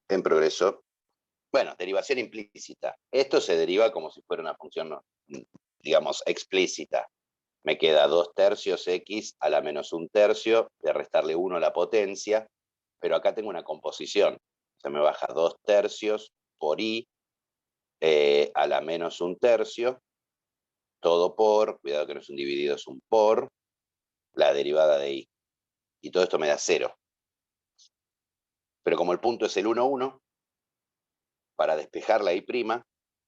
en progreso. Bueno, derivación implícita. Esto se deriva como si fuera una función, digamos, explícita. Me queda 2/3 x a la menos 1/3, de restarle 1 a la potencia, pero acá tengo una composición. Se me baja 2/3 por i a la menos 1/3, todo por, cuidado que no es un dividido, es un por, la derivada de i. Y todo esto me da 0. Pero como el punto es el 1, 1, para despejar la i',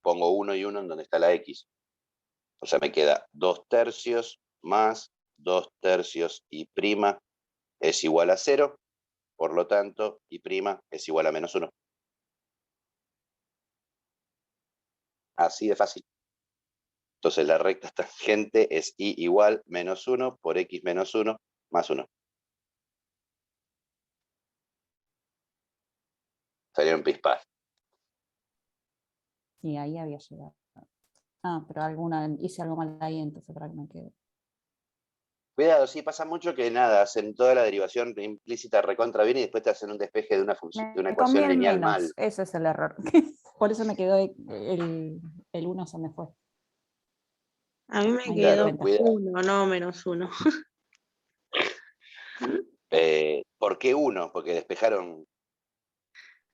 pongo 1 y 1 en donde está la x. O sea, me queda 2/3 más 2/3 i' es igual a 0. Por lo tanto, i' es igual a menos 1. Así de fácil. Entonces la recta tangente es i igual menos 1 por x menos 1 más 1. Salieron pispas. Y ahí había llegado. Pero hice algo mal ahí, entonces para que me quede. Cuidado, sí, pasa mucho que nada, hacen toda la derivación implícita recontra bien y después te hacen un despeje de una función, de una Me ecuación conviene lineal menos, mal. ese es el error. Por eso me quedó el 1 se me fue. A mí me Ahí quedó Claro, cuidado. 1, no menos 1. ¿Por qué 1? Porque despejaron.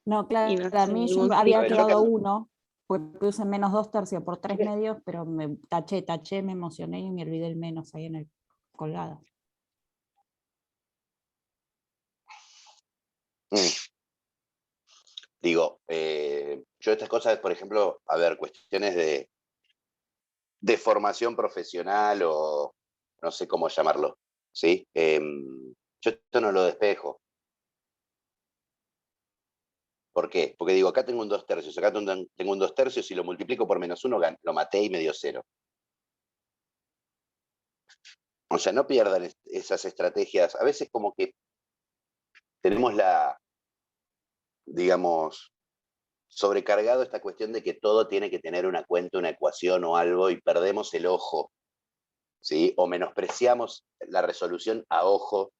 No, claro, Y no a sé, mí yo algún me había A ver, yo acá quedado 1, porque puse menos 2/3 por 3 yo- medios, pero me taché, me emocioné y me olvidé el menos ahí en el colgado. Digo, yo estas cosas, por ejemplo, a ver, cuestiones de formación profesional o no sé cómo llamarlo, ¿sí? Yo esto no lo despejo. ¿Por qué? Porque digo, acá tengo un 2/3, acá tengo un 2/3 y lo multiplico por menos 1, lo maté y me dio 0. O sea, no pierdan esas estrategias. A veces como que tenemos digamos, sobrecargado esta cuestión de que todo tiene que tener una cuenta, una ecuación o algo y perdemos el ojo, ¿sí? O menospreciamos la resolución a ojo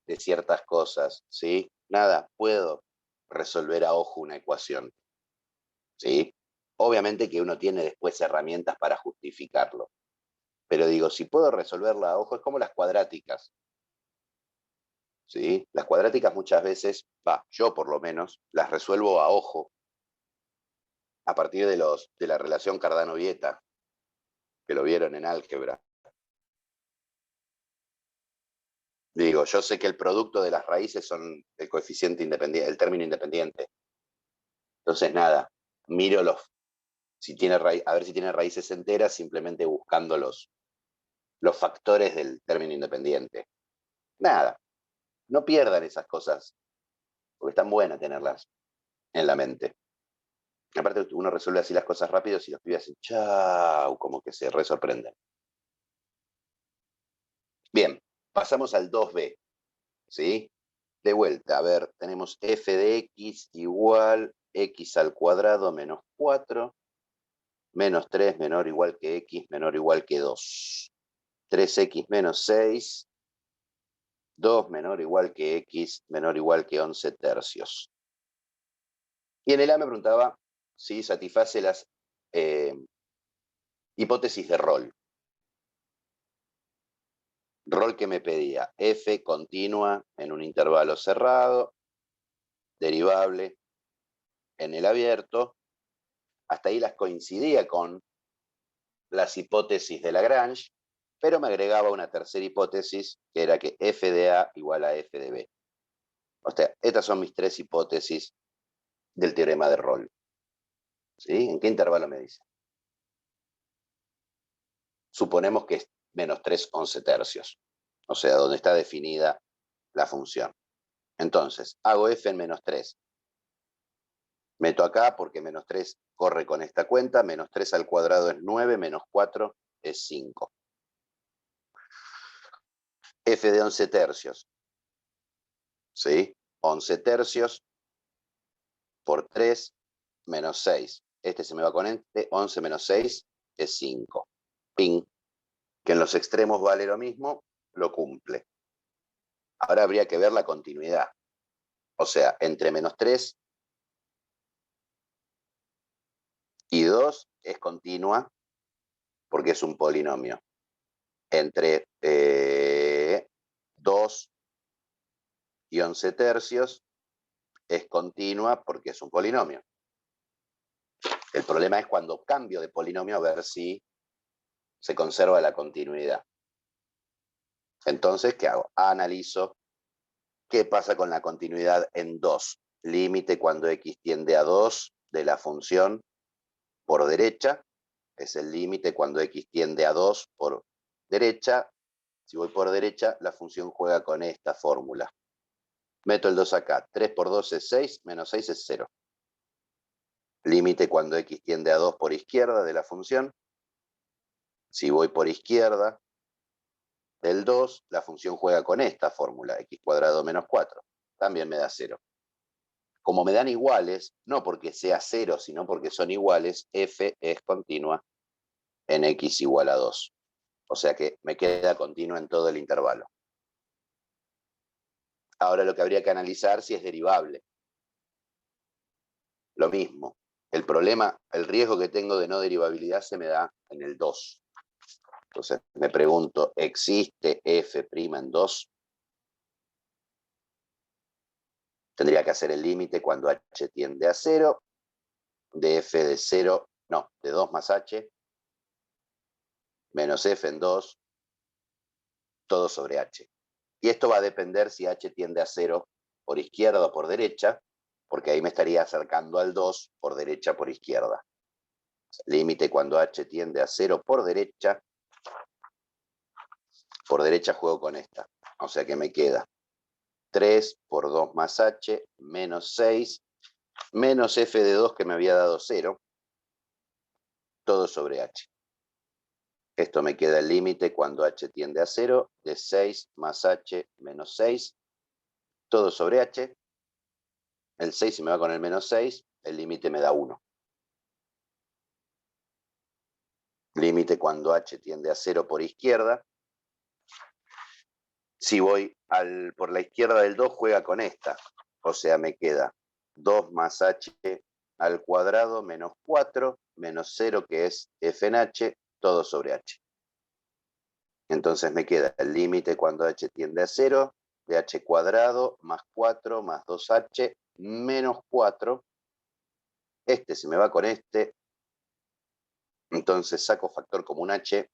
de ciertas cosas, ¿sí? Nada, puedo resolver a ojo una ecuación, ¿sí? Obviamente que uno tiene después herramientas para justificarlo, pero digo, si puedo resolverla a ojo, es como las cuadráticas, ¿sí? Las cuadráticas muchas veces, yo por lo menos, las resuelvo a ojo a partir de la relación Cardano-Vieta, que lo vieron en álgebra. Digo, yo sé que el producto de las raíces son el coeficiente independiente, el término independiente. Entonces, nada, miro a ver si tiene raíces enteras, simplemente buscando los factores del término independiente. Nada, no pierdan esas cosas, porque están buenas tenerlas en la mente. Aparte, uno resuelve así las cosas rápido y los pibes hacen chau, como que se resorprenden. Bien, pasamos al 2b, ¿sí? De vuelta, a ver, tenemos f de x igual x al cuadrado menos 4, menos 3 menor o igual que x menor o igual que 2. 3x menos 6, 2 menor o igual que x menor o igual que 11/3. Y en el A me preguntaba si satisface las hipótesis de rol. Rol que me pedía f continua en un intervalo cerrado, derivable en el abierto. Hasta ahí las coincidía con las hipótesis de Lagrange, pero me agregaba una tercera hipótesis, que era que f de A igual a f de B. O sea, estas son mis 3 hipótesis del teorema de Rolle. ¿Sí? ¿En qué intervalo me dice? Suponemos que es menos 3 11/3, o sea, donde está definida la función. Entonces, hago f en menos 3. Meto acá porque menos 3 corre con esta cuenta, menos 3 al cuadrado es 9, menos 4 es 5. F de 11/3, ¿sí? 11/3 por 3 menos 6. Este se me va con este, 11 menos 6 es 5. Ping, que en los extremos vale lo mismo, lo cumple. Ahora habría que ver la continuidad. O sea, entre menos 3 Y 2 es continua porque es un polinomio. Entre 2 y 11 tercios es continua porque es un polinomio. El problema es cuando cambio de polinomio a ver si se conserva la continuidad. Entonces, ¿qué hago? Analizo qué pasa con la continuidad en 2. Límite cuando x tiende a 2 de la función por derecha. Es el límite cuando x tiende a 2 por derecha. Si voy por derecha, la función juega con esta fórmula. Meto el 2 acá. 3 por 2 es 6, menos 6 es 0. Límite cuando x tiende a 2 por izquierda de la función. Si voy por izquierda del 2, la función juega con esta fórmula, x cuadrado menos 4. También me da 0. Como me dan iguales, no porque sea 0, sino porque son iguales, f es continua en x igual a 2. O sea que me queda continua en todo el intervalo. Ahora lo que habría que analizar si es derivable. Lo mismo. El problema, el riesgo que tengo de no derivabilidad se me da en el 2. Entonces me pregunto, ¿existe f' en 2? Tendría que hacer el límite cuando h tiende a 0, de f de 0, no, de 2 más h, menos f en 2, todo sobre h. Y esto va a depender si h tiende a 0 por izquierda o por derecha, porque ahí me estaría acercando al 2 por derecha por izquierda. Límite cuando h tiende a 0 por derecha juego con esta. O sea que me queda 3 por 2 más h, menos 6, menos f de 2 que me había dado 0, todo sobre h. Esto me queda el límite cuando h tiende a 0, de 6 más h menos 6, todo sobre h. El 6 se me va con el menos 6, el límite me da 1. Límite cuando h tiende a 0 por izquierda. Si voy por la izquierda del 2, juega con esta. O sea, me queda 2 más h al cuadrado menos 4, menos 0 que es f en h, todo sobre h. Entonces me queda el límite cuando h tiende a 0, de h cuadrado más 4 más 2h menos 4. Este se me va con este. Entonces saco factor común h.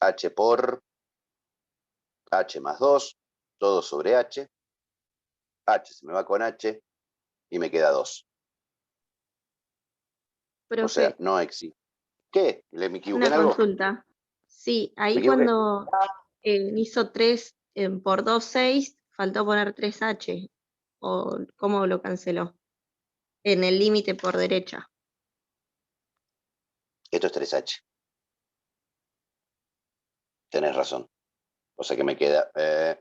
H por h más 2, todo sobre h. H se me va con h y me queda 2. O sea, Profe, no existe. ¿Qué? ¿Me equivoqué en una algo? consulta. Sí, ¿Me ahí equivoqué? cuando hizo 3 por 2, 6, faltó poner 3h. ¿O cómo lo canceló? En el límite por derecha. Esto es 3h. Tenés razón. O sea que me queda 3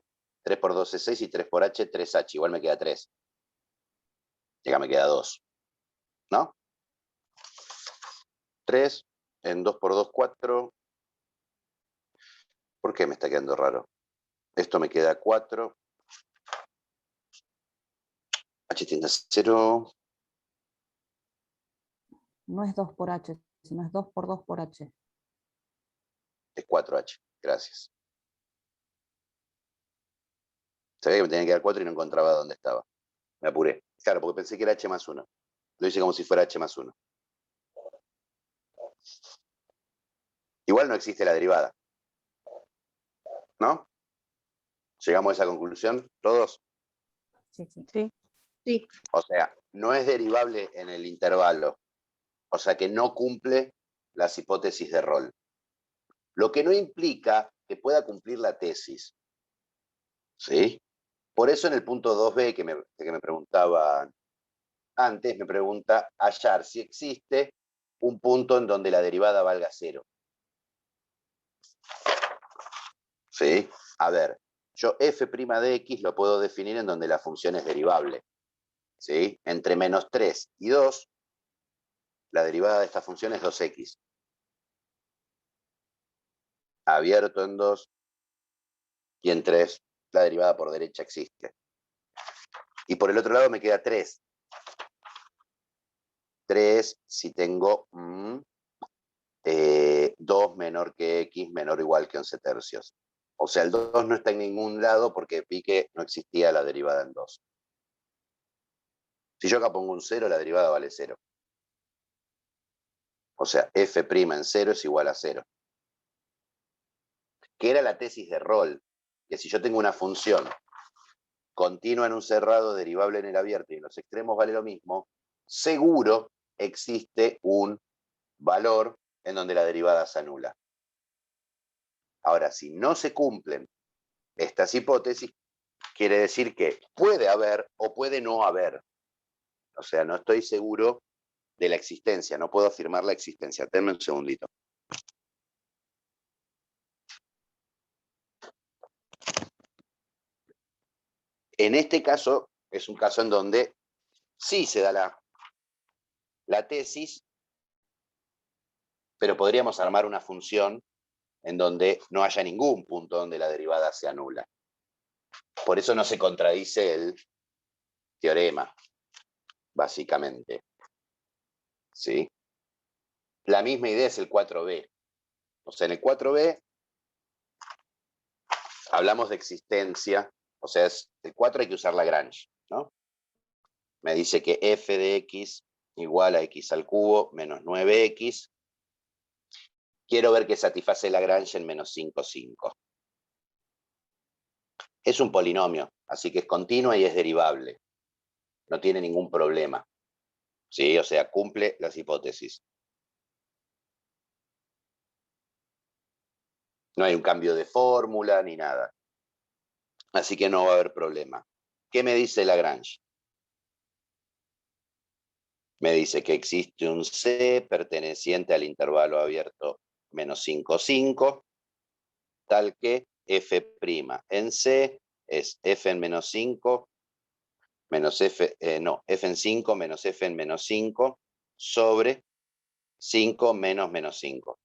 por 2 es 6 y 3 por h, 3h. Igual me queda 3. Y acá me queda 2. ¿No? 3 en 2 por 2, 4. ¿Por qué me está quedando raro? Esto me queda 4. H tiende a 0. No es 2 por h, sino es 2 por 2 por h. Es 4h. Gracias. Sabía que me tenía que dar 4 y no encontraba dónde estaba. Me apuré. Claro, porque pensé que era h más 1. Lo hice como si fuera h más 1. Igual no existe la derivada. ¿No? ¿Llegamos a esa conclusión todos? Sí, sí. Sí. Sí. O sea, no es derivable en el intervalo. O sea que no cumple las hipótesis de Rolle. Lo que no implica que pueda cumplir la tesis. ¿Sí? Por eso en el punto 2b que me preguntaba antes, me pregunta hallar si existe un punto en donde la derivada valga 0. ¿Sí? A ver, yo f' de x lo puedo definir en donde la función es derivable. ¿Sí? Entre menos 3 y 2, la derivada de esta función es 2x. Abierto en 2 y en 3, la derivada por derecha existe. Y por el otro lado me queda 3. 3 si tengo 2 menor que x menor o igual que 11 tercios. O sea, el 2 no está en ningún lado porque vi que no existía la derivada en 2. Si yo acá pongo un 0, la derivada vale 0. O sea, f' en 0 es igual a 0. Que era la tesis de Rolle, que si yo tengo una función continua en un cerrado, derivable en el abierto y en los extremos vale lo mismo, seguro existe un valor en donde la derivada se anula. Ahora, si no se cumplen estas hipótesis, quiere decir que puede haber o puede no haber. O sea, no estoy seguro de la existencia, no puedo afirmar la existencia. Denme un segundito. En este caso, es un caso en donde sí se da la tesis, pero podríamos armar una función en donde no haya ningún punto donde la derivada se anula. Por eso no se contradice el teorema, básicamente. ¿Sí? La misma idea es el 4b. O sea, en el 4b hablamos de existencia, o sea, el 4 hay que usar Lagrange, ¿no? Me dice que f de x igual a x al cubo menos 9x. Quiero ver que satisface Lagrange en menos 5, 5. Es un polinomio, así que es continua y es derivable. No tiene ningún problema. ¿Sí? O sea, cumple las hipótesis. No hay un cambio de fórmula ni nada. Así que no va a haber problema. ¿Qué me dice Lagrange? Me dice que existe un C perteneciente al intervalo abierto menos 5, 5, tal que f' en C es f en menos 5 menos f, f en 5 menos f en menos 5 sobre 5 menos menos 5.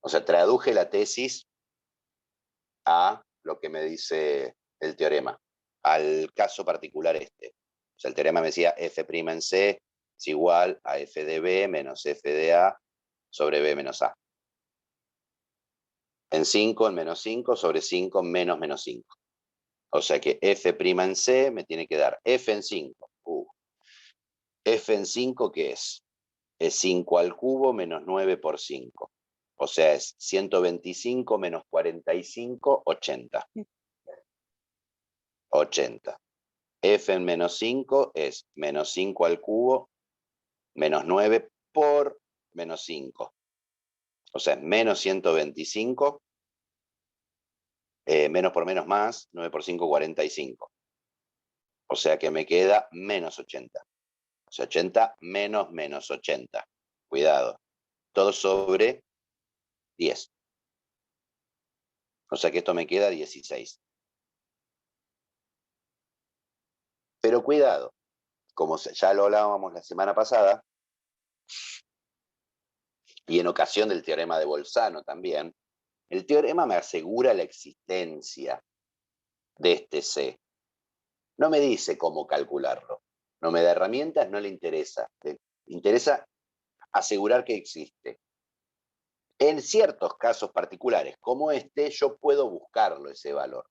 O sea, traduje la tesis a lo que me dice el teorema, al caso particular este. O sea, el teorema me decía f' en C es igual a f de B menos f de A sobre B menos A. En 5 en menos 5 sobre 5 menos menos 5. O sea que f' en C me tiene que dar f en 5. F en 5, ¿qué es? Es 5 al cubo menos 9 por 5. O sea, es 125 menos 45, 80. 80. F en menos 5 es menos 5 al cubo menos 9 por menos 5. O sea, es menos 125. Menos por menos más, 9 por 5, 45. O sea que me queda menos 80. O sea, 80 menos menos 80. Cuidado. Todo sobre 10. O sea que esto me queda 16. Pero cuidado, como ya lo hablábamos la semana pasada, y en ocasión del teorema de Bolzano también, el teorema me asegura la existencia de este C. No me dice cómo calcularlo. No me da herramientas, no le interesa. Le interesa asegurar que existe. En ciertos casos particulares, como este, yo puedo buscarlo, ese valor.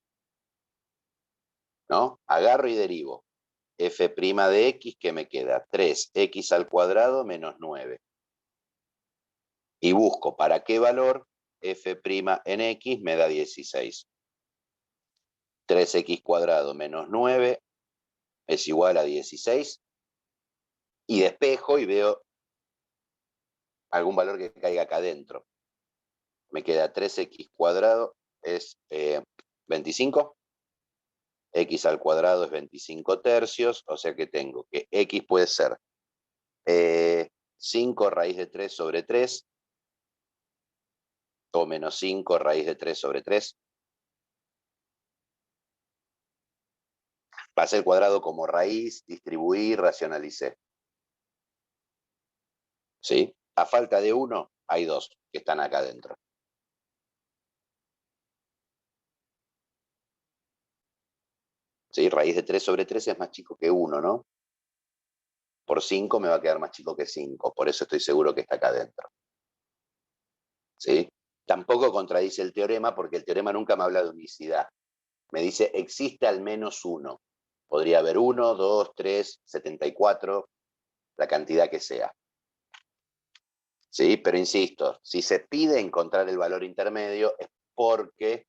¿No? Agarro y derivo. F' de x, que me queda 3x al cuadrado menos 9. Y busco para qué valor f' en x me da 16. 3x cuadrado menos 9 es igual a 16. Y despejo y veo algún valor que caiga acá adentro. Me queda 3x cuadrado es 25. X al cuadrado es 25 tercios, o sea que tengo que x puede ser 5 raíz de 3 sobre 3, o menos 5 raíz de 3 sobre 3. Pasé el cuadrado como raíz, distribuí, racionalicé. ¿Sí? A falta de 1, hay 2 que están acá adentro. ¿Sí? Raíz de 3 sobre 3 es más chico que 1, ¿no? por 5 me va a quedar más chico que 5, por eso estoy seguro que está acá adentro. ¿Sí? Tampoco contradice el teorema, porque el teorema nunca me habla de unicidad. Me dice, existe al menos uno. Podría haber 1, 2, 3, 74, la cantidad que sea. ¿Sí? Pero insisto, si se pide encontrar el valor intermedio es porque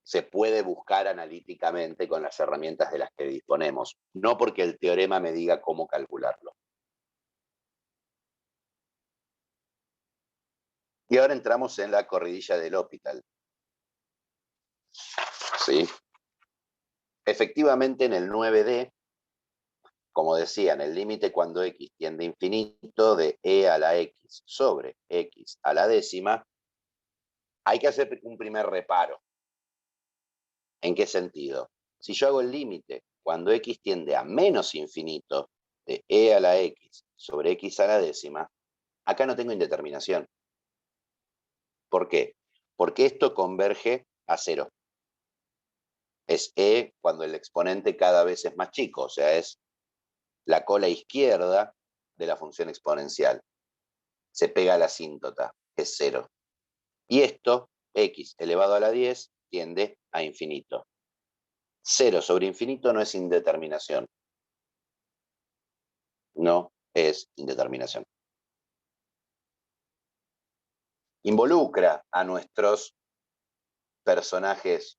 se puede buscar analíticamente con las herramientas de las que disponemos, no porque el teorema me diga cómo calcularlo. Y ahora entramos en la corridilla del L'Hopital. ¿Sí? Efectivamente, en el 9D, como decía, en el límite cuando x tiende a infinito de e a la x sobre x a la décima, hay que hacer un primer reparo. ¿En qué sentido? Si yo hago el límite cuando x tiende a menos infinito de e a la x sobre x a la décima, acá no tengo indeterminación. ¿Por qué? Porque esto converge a 0. Es e cuando el exponente cada vez es más chico, o sea, es la cola izquierda de la función exponencial. Se pega a la asíntota, es 0. Y esto, x elevado a la 10, tiende a infinito. 0 sobre infinito no es indeterminación. No es indeterminación. Involucra a nuestros personajes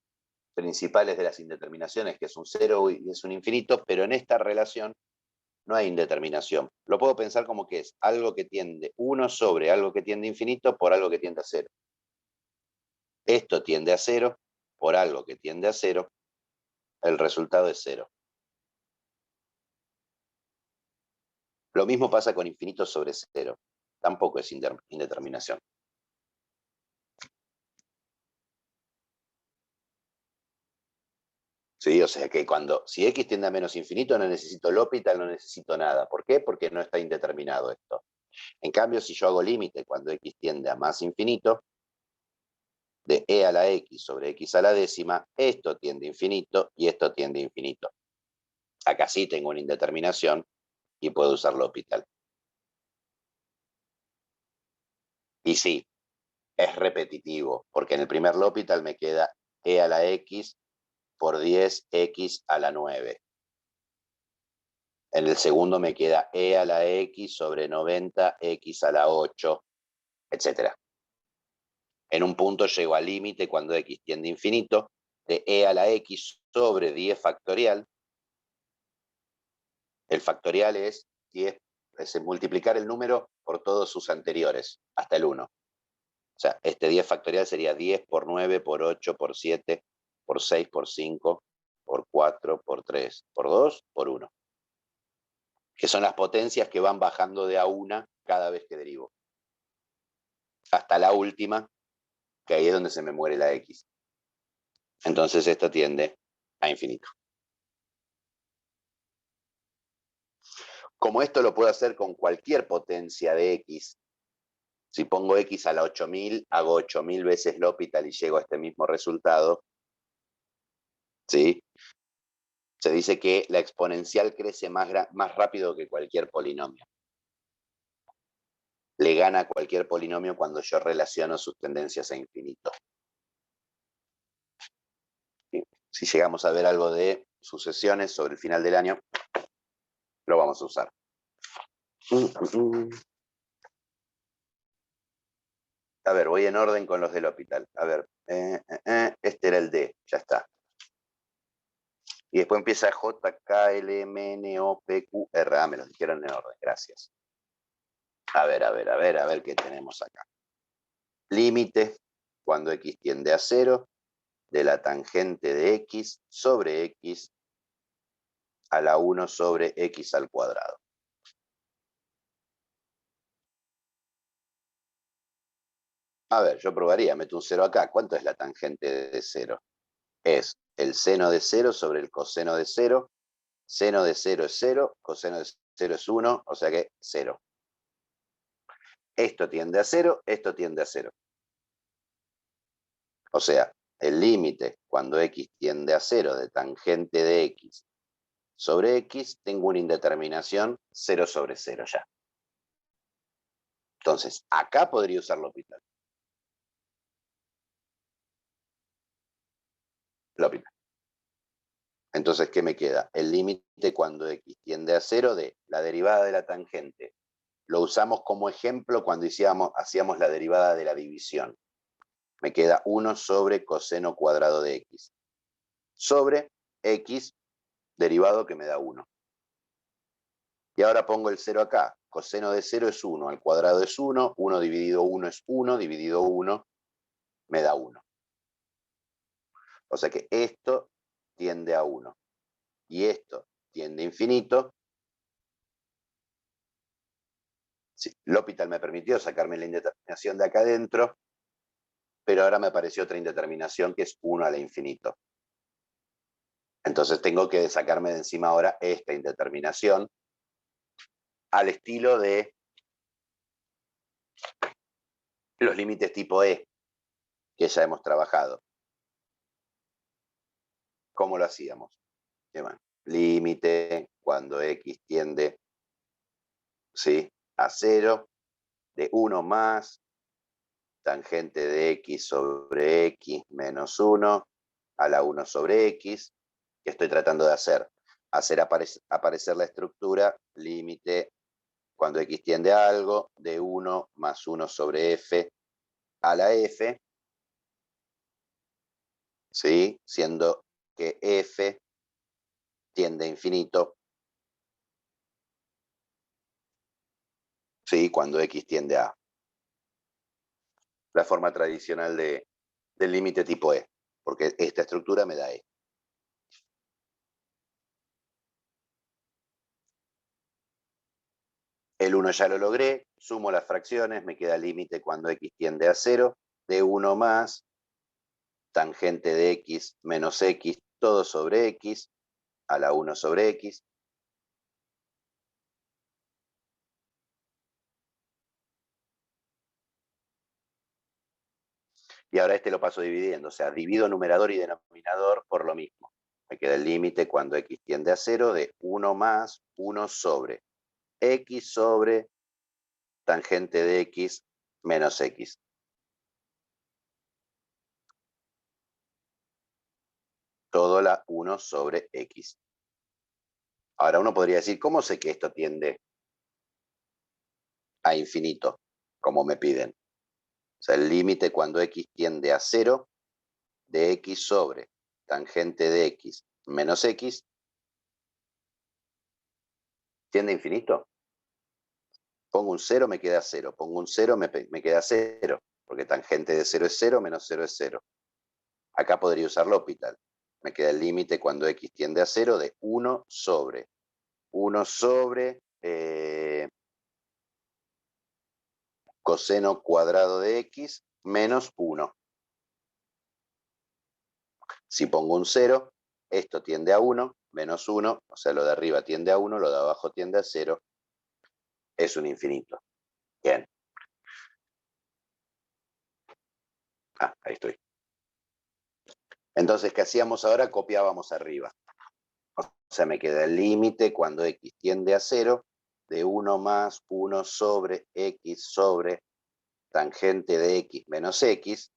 principales de las indeterminaciones, que es un 0 y es un infinito, pero en esta relación no hay indeterminación. Lo puedo pensar como que es algo que tiende 1 sobre algo que tiende a infinito por algo que tiende a 0. Esto tiende a 0 por algo que tiende a 0. El resultado es 0. Lo mismo pasa con infinito sobre 0. Tampoco es indeterminación. ¿Sí? O sea que si x tiende a menos infinito, no necesito L'Hopital, no necesito nada. ¿Por qué? Porque no está indeterminado esto. En cambio, si yo hago límite cuando x tiende a más infinito, de e a la x sobre x a la décima, esto tiende a infinito y esto tiende a infinito. Acá sí tengo una indeterminación y puedo usar L'Hopital. Y sí, es repetitivo, porque en el primer L'Hopital me queda e a la x por 10x a la 9. En el segundo me queda e a la x sobre 90x a la 8, etc. En un punto llego al límite cuando x tiende a infinito de e a la x sobre 10 factorial. El factorial es multiplicar el número por todos sus anteriores, hasta el 1. O sea, este 10 factorial sería 10 por 9, por 8, por 7, por 6, por 5, por 4, por 3, por 2, por 1. Que son las potencias que van bajando de a una cada vez que derivo. Hasta la última, que ahí es donde se me muere la x. Entonces esto tiende a infinito. Como esto lo puedo hacer con cualquier potencia de x, si pongo x a la 8000, hago 8000 veces L'Hopital y llego a este mismo resultado, ¿sí? Se dice que la exponencial crece más rápido que cualquier polinomio. Le gana a cualquier polinomio cuando yo relaciono sus tendencias a infinito. ¿Sí? Si llegamos a ver algo de sucesiones sobre el final del año, lo vamos a usar. A ver, voy en orden con los del L'Hopital. A ver, este era el D, ya está. Y después empieza J, K, L, M, N, O, P, Q, R. Ah, me los dijeron en orden, gracias. A ver qué tenemos acá. Límite, cuando x tiende a 0, de la tangente de x sobre x a la 1 sobre x al cuadrado. A ver, yo probaría, meto un 0 acá. ¿Cuánto es la tangente de 0? Es el seno de 0 sobre el coseno de 0. Seno de 0 es 0, coseno de 0 es 1, o sea que 0. Esto tiende a 0, esto tiende a 0. O sea, el límite cuando x tiende a 0 de tangente de x sobre X, tengo una indeterminación 0 sobre 0 ya. Entonces, acá podría usar L'Hopital. L'Hopital. Entonces, ¿qué me queda? El límite cuando X tiende a 0 de la derivada de la tangente. Lo usamos como ejemplo cuando hacíamos la derivada de la división. Me queda 1 sobre coseno cuadrado de X. Sobre X derivado que me da 1. Y ahora pongo el 0 acá. Coseno de 0 es 1, al cuadrado es 1, 1 dividido 1 es 1, dividido 1 me da 1. O sea que esto tiende a 1. Y esto tiende a infinito. Sí, L'Hopital me permitió sacarme la indeterminación de acá adentro, pero ahora me apareció otra indeterminación que es 1 al infinito. Entonces tengo que sacarme de encima ahora esta indeterminación al estilo de los límites tipo E, que ya hemos trabajado. ¿Cómo lo hacíamos? Bueno, límite cuando X tiende, ¿sí?, a 0, de 1 más tangente de X sobre X menos 1 a la 1 sobre X. ¿Qué estoy tratando de hacer? Hacer aparecer la estructura límite cuando X tiende a algo de 1 más 1 sobre F a la F, ¿sí?, siendo que F tiende a infinito, ¿sí?, cuando X tiende a. La forma tradicional del límite tipo E, porque esta estructura me da E. El 1 ya lo logré, sumo las fracciones, me queda límite cuando X tiende a 0, de 1 más tangente de X menos X, todo sobre X, a la 1 sobre X. Y ahora este lo paso dividiendo, o sea, divido numerador y denominador por lo mismo. Me queda el límite cuando X tiende a 0 de 1 más 1 sobre X sobre tangente de X menos X. Todo la 1 sobre X. Ahora uno podría decir, ¿cómo sé que esto tiende a infinito? Como me piden. O sea, el límite cuando X tiende a 0 de X sobre tangente de X menos X tiende a infinito. Pongo un 0, me queda 0. Pongo un 0, me queda 0. Porque tangente de 0 es 0, menos 0 es 0. Acá podría usar L'Hopital. Me queda el límite cuando X tiende a 0 de 1 sobre coseno cuadrado de X menos 1. Si pongo un 0, esto tiende a 1, menos 1, o sea, lo de arriba tiende a 1, lo de abajo tiende a 0. Es un infinito. Bien. Ahí estoy. Entonces, ¿qué hacíamos ahora? Copiábamos arriba. O sea, me queda el límite cuando X tiende a 0 de 1 más 1 sobre X sobre tangente de X menos X,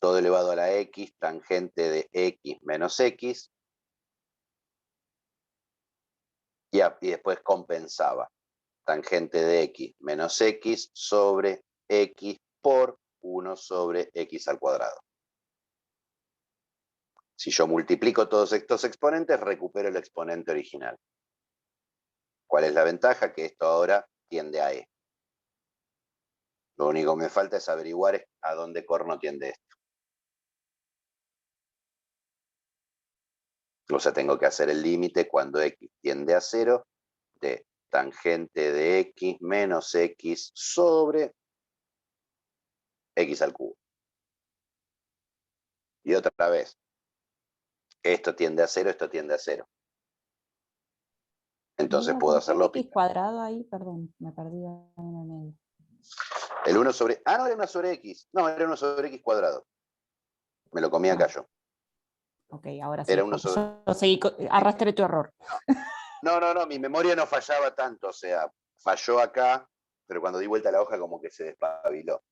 todo elevado a la X, tangente de X menos X, y después compensaba. Tangente de X menos X sobre X por 1 sobre X al cuadrado. Si yo multiplico todos estos exponentes, recupero el exponente original. ¿Cuál es la ventaja? Que esto ahora tiende a E. Lo único que me falta es averiguar a dónde corno tiende esto. O sea, tengo que hacer el límite cuando X tiende a 0 de tangente de X menos X sobre X al cubo. Y otra vez, esto tiende a 0, esto tiende a 0. Entonces puedo hacerlo. X cuadrado ahí, perdón, me perdí en el medio. El 1 sobre... no era 1 sobre X. No, era 1 sobre X cuadrado. Me lo comí acá yo. Ok, ahora sí. Era 1 porque sobre... yo seguí, arrastré tu error. No, mi memoria no fallaba tanto, o sea, falló acá, pero cuando di vuelta a la hoja como que se despabiló,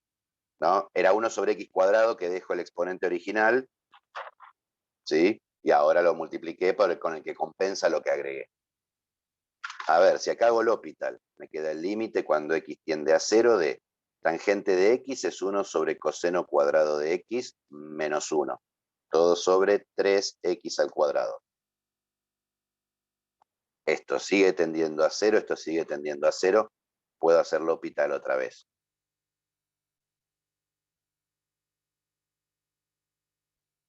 ¿no? Era 1 sobre x cuadrado que dejo el exponente original, ¿sí? Y ahora lo multipliqué con el que compensa lo que agregué. A ver, si acá hago el L'Hopital, me queda el límite cuando x tiende a 0 de tangente de x es 1 sobre coseno cuadrado de x menos 1. Todo sobre 3x al cuadrado. Esto sigue tendiendo a 0, esto sigue tendiendo a 0. Puedo hacer L'Hopital otra vez.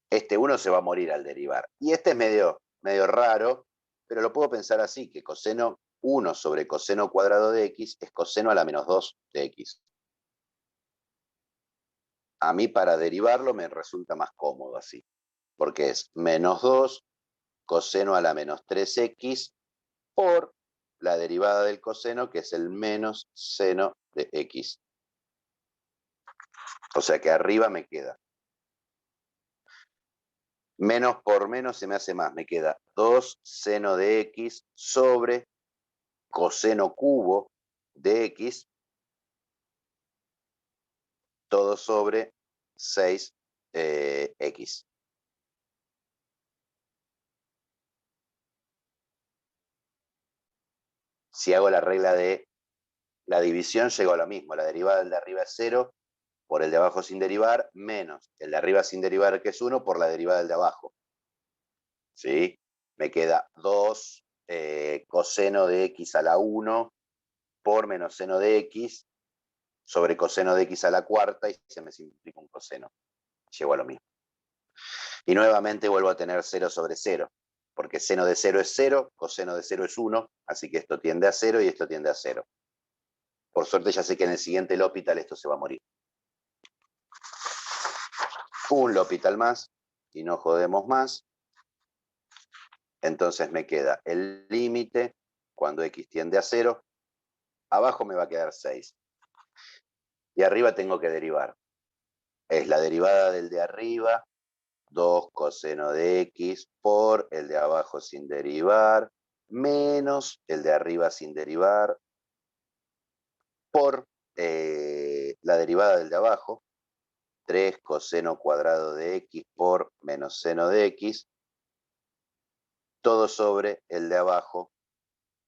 Este 1 se va a morir al derivar. Y este es medio raro, pero lo puedo pensar así, que coseno 1 sobre coseno cuadrado de x es coseno a la menos 2 de x. A mí para derivarlo me resulta más cómodo así, porque es menos 2 coseno a la menos 3x por la derivada del coseno, que es el menos seno de x. O sea que arriba me queda. Menos por menos se me hace más, me queda 2 seno de x sobre coseno cubo de x, todo sobre 6x. Si hago la regla de la división, llego a lo mismo. La derivada del de arriba es 0 por el de abajo sin derivar, menos el de arriba sin derivar, que es 1, por la derivada del de abajo. ¿Sí? Me queda 2 coseno de x a la 1 por menos seno de x sobre coseno de x a la cuarta, y se me simplifica un coseno. Llego a lo mismo. Y nuevamente vuelvo a tener 0 sobre 0, porque seno de 0 es 0, coseno de 0 es 1, así que esto tiende a 0 y esto tiende a 0. Por suerte ya sé que en el siguiente L'Hopital esto se va a morir. Un L'Hopital más, y no jodemos más. Entonces me queda el límite cuando x tiende a 0. Abajo me va a quedar 6. Y arriba tengo que derivar. Es la derivada del de arriba, 2 coseno de x por el de abajo sin derivar, menos el de arriba sin derivar, por la derivada del de abajo, 3 coseno cuadrado de x por menos seno de x, todo sobre el de abajo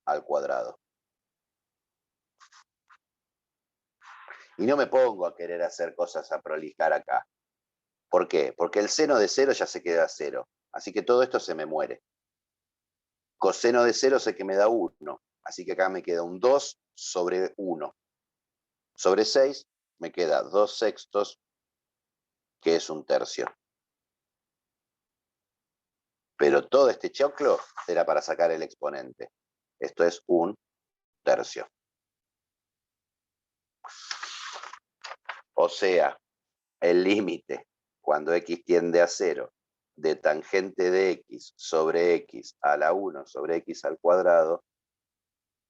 al cuadrado. Y no me pongo a querer hacer cosas a prolijar acá. ¿Por qué? Porque el seno de 0 ya se queda a 0. Así que todo esto se me muere. Coseno de 0 sé que me da 1. Así que acá me queda un 2 sobre 1. Sobre 6 me queda 2 sextos, que es un tercio. Pero todo este choclo era para sacar el exponente. Esto es un tercio. O sea, el límite cuando x tiende a 0 de tangente de x sobre x a la 1 sobre x al cuadrado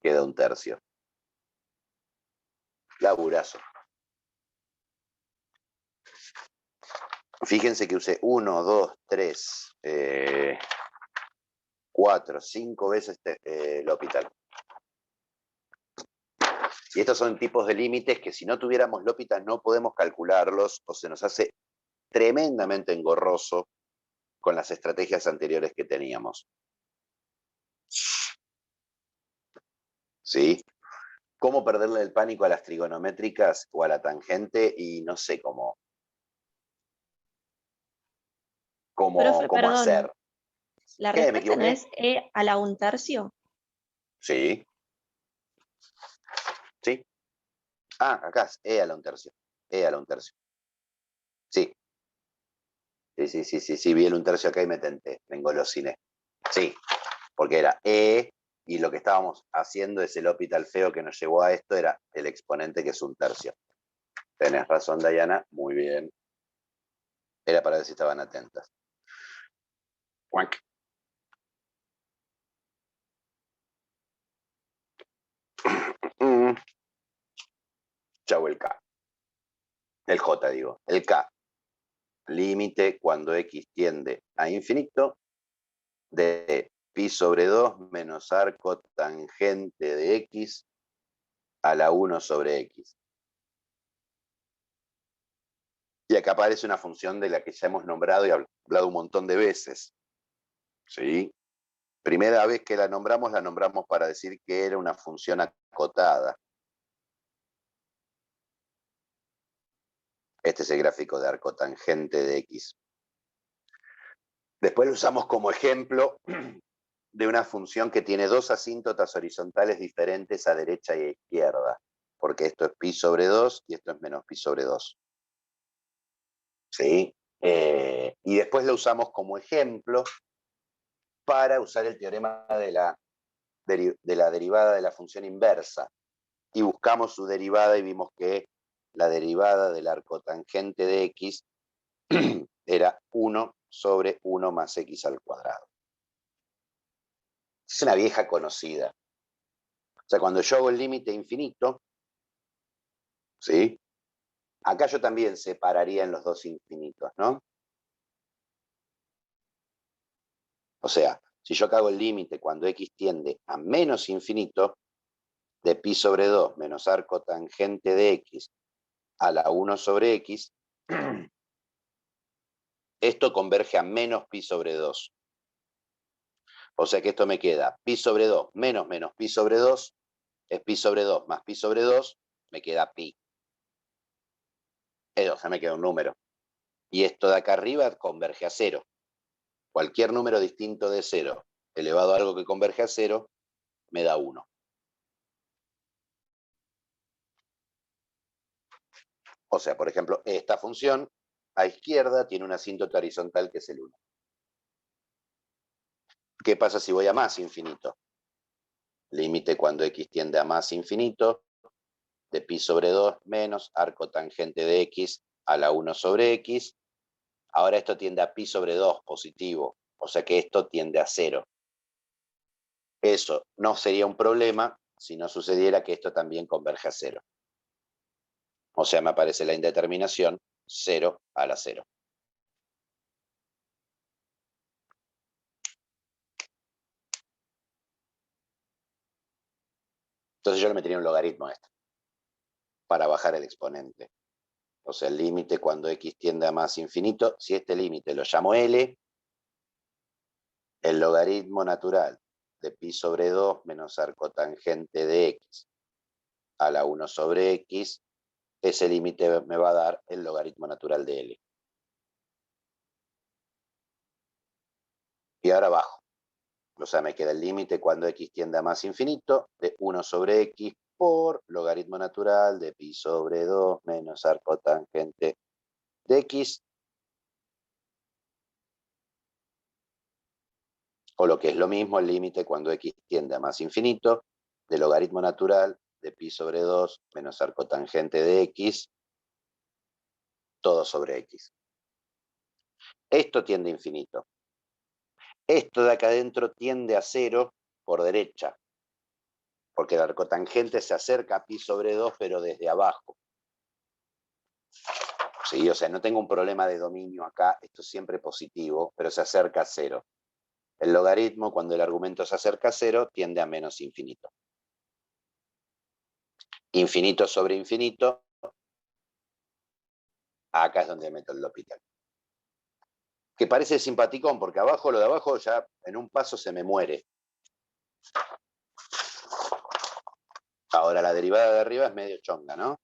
queda un tercio. Laburazo. Fíjense que usé 1, 2, 3, 4, 5 veces L'Hopital. Y estos son tipos de límites que si no tuviéramos L'Hopital no podemos calcularlos o se nos hace tremendamente engorroso con las estrategias anteriores que teníamos. ¿Sí? ¿Cómo perderle el pánico a las trigonométricas o a la tangente? Y no sé cómo Profe, perdón, hacer. la ¿Qué? ¿Me respuesta no equivoqué? es e a la 1/3. Sí. ¿Sí? Ah, acá es e a la 1/3. E a la 1/3. Sí. Sí, vi el 1/3 acá y me tenté, me engolosiné. Sí, porque era E, y lo que estábamos haciendo es el L'Hopital feo que nos llevó a esto, era el exponente que es 1/3. Tenés razón, Dayana, muy bien. Era para ver si estaban atentas. Cuac. Chau el K. El J, digo. El K. límite cuando x tiende a infinito de pi sobre 2 menos arco tangente de x a la 1 sobre x. Y acá aparece una función de la que ya hemos nombrado y hablado un montón de veces. ¿Sí? Primera vez que la nombramos para decir que era una función acotada. Este es el gráfico de arco tangente de x. Después lo usamos como ejemplo de una función que tiene dos asíntotas horizontales diferentes a derecha y a izquierda, porque esto es pi sobre 2 y esto es menos pi sobre 2. ¿Sí? Y después lo usamos como ejemplo para usar el teorema de la derivada de la función inversa. Y buscamos su derivada y vimos que la derivada del arco tangente de x era 1 sobre 1 más x al cuadrado. Es una vieja conocida. O sea, cuando yo hago el límite infinito, ¿sí? Acá yo también separaría en los dos infinitos, ¿no? O sea, si yo hago el límite cuando x tiende a menos infinito, de pi sobre 2 menos arco tangente de x a la 1 sobre x, esto converge a menos pi sobre 2. O sea que esto me queda pi sobre 2 menos pi sobre 2, es pi sobre 2 más pi sobre 2, me queda pi. O sea, me queda un número. Y esto de acá arriba converge a 0. Cualquier número distinto de 0 elevado a algo que converge a 0, me da 1. O sea, por ejemplo, esta función a izquierda tiene una asíntota horizontal que es el 1. ¿Qué pasa si voy a más infinito? Límite cuando x tiende a más infinito, de pi sobre 2 menos arco tangente de x a la 1 sobre x. Ahora esto tiende a pi sobre 2 positivo, o sea que esto tiende a 0. Eso no sería un problema si no sucediera que esto también converge a 0. O sea, me aparece la indeterminación 0 a la 0. Entonces yo le metería un logaritmo a esto para bajar el exponente. O sea, el límite cuando x tiende a más infinito, si este límite lo llamo L, el logaritmo natural de pi sobre 2 menos arco tangente de x a la 1 sobre x, ese límite me va a dar el logaritmo natural de L. Y ahora bajo. O sea, me queda el límite cuando x tiende a más infinito de 1 sobre x por logaritmo natural de pi sobre 2 menos arco tangente de x, o lo que es lo mismo, el límite cuando x tiende a más infinito de logaritmo natural de pi sobre 2 menos arco tangente de x, todo sobre x. Esto tiende a infinito. Esto de acá adentro tiende a 0 por derecha, porque el arco tangente se acerca a pi sobre 2, pero desde abajo. ¿Sí? O sea, no tengo un problema de dominio acá, esto es siempre positivo, pero se acerca a 0. El logaritmo, cuando el argumento se acerca a 0, tiende a menos infinito. Infinito sobre infinito, acá es donde meto el L'Hopital. Que parece simpaticón, porque abajo, lo de abajo ya en un paso se me muere. Ahora la derivada de arriba es medio chonga, ¿no?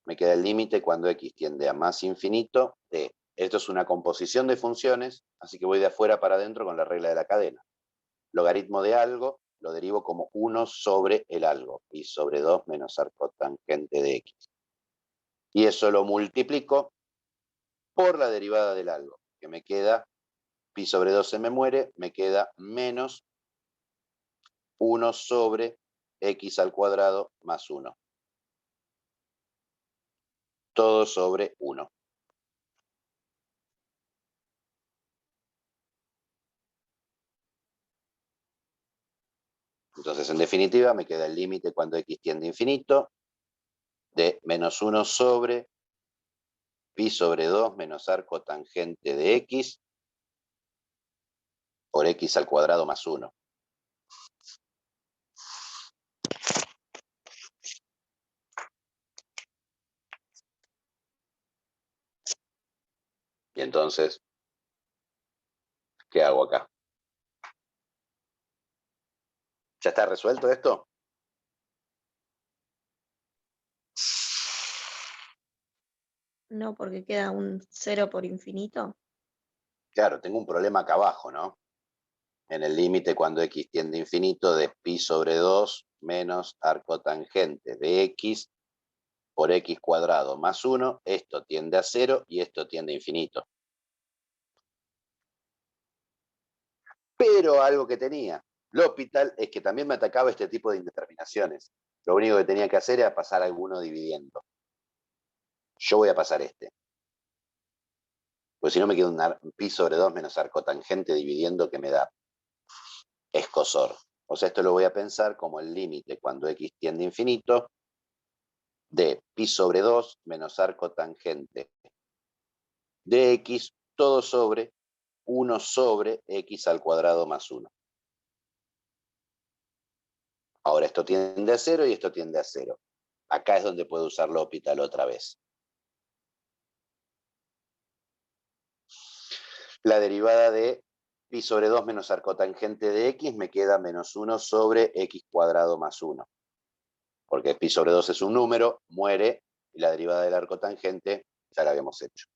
Me queda el límite cuando x tiende a más infinito de... Esto es una composición de funciones, así que voy de afuera para adentro con la regla de la cadena. Logaritmo de algo lo derivo como 1 sobre el algo, pi sobre 2 menos arco tangente de x. Y eso lo multiplico por la derivada del algo, que me queda, pi sobre 2 se me muere, me queda menos 1 sobre x al cuadrado más 1. Todo sobre 1. Entonces, en definitiva, me queda el límite cuando x tiende a infinito de menos 1 sobre pi sobre 2 menos arco tangente de x por x al cuadrado más 1. Y entonces, ¿qué hago acá? ¿Ya está resuelto esto? No, porque queda un 0 por infinito. Claro, tengo un problema acá abajo, ¿no? En el límite cuando x tiende a infinito de pi sobre 2 menos arco tangente de x por x cuadrado más 1, esto tiende a 0 y esto tiende a infinito. Pero algo que tenía L'Hopital es que también me atacaba este tipo de indeterminaciones. Lo único que tenía que hacer era pasar alguno dividiendo. Yo voy a pasar este. Porque si no me queda un pi sobre 2 menos arco tangente dividiendo que me da escosor. O sea, esto lo voy a pensar como el límite cuando x tiende a infinito de pi sobre 2 menos arco tangente de x, todo sobre 1 sobre x al cuadrado más 1. Ahora esto tiende a 0 y esto tiende a 0. Acá es donde puedo usar L'Hopital otra vez. La derivada de pi sobre 2 menos arcotangente de x me queda menos 1 sobre x cuadrado más 1. Porque pi sobre 2 es un número, muere, y la derivada del arcotangente ya la habíamos hecho.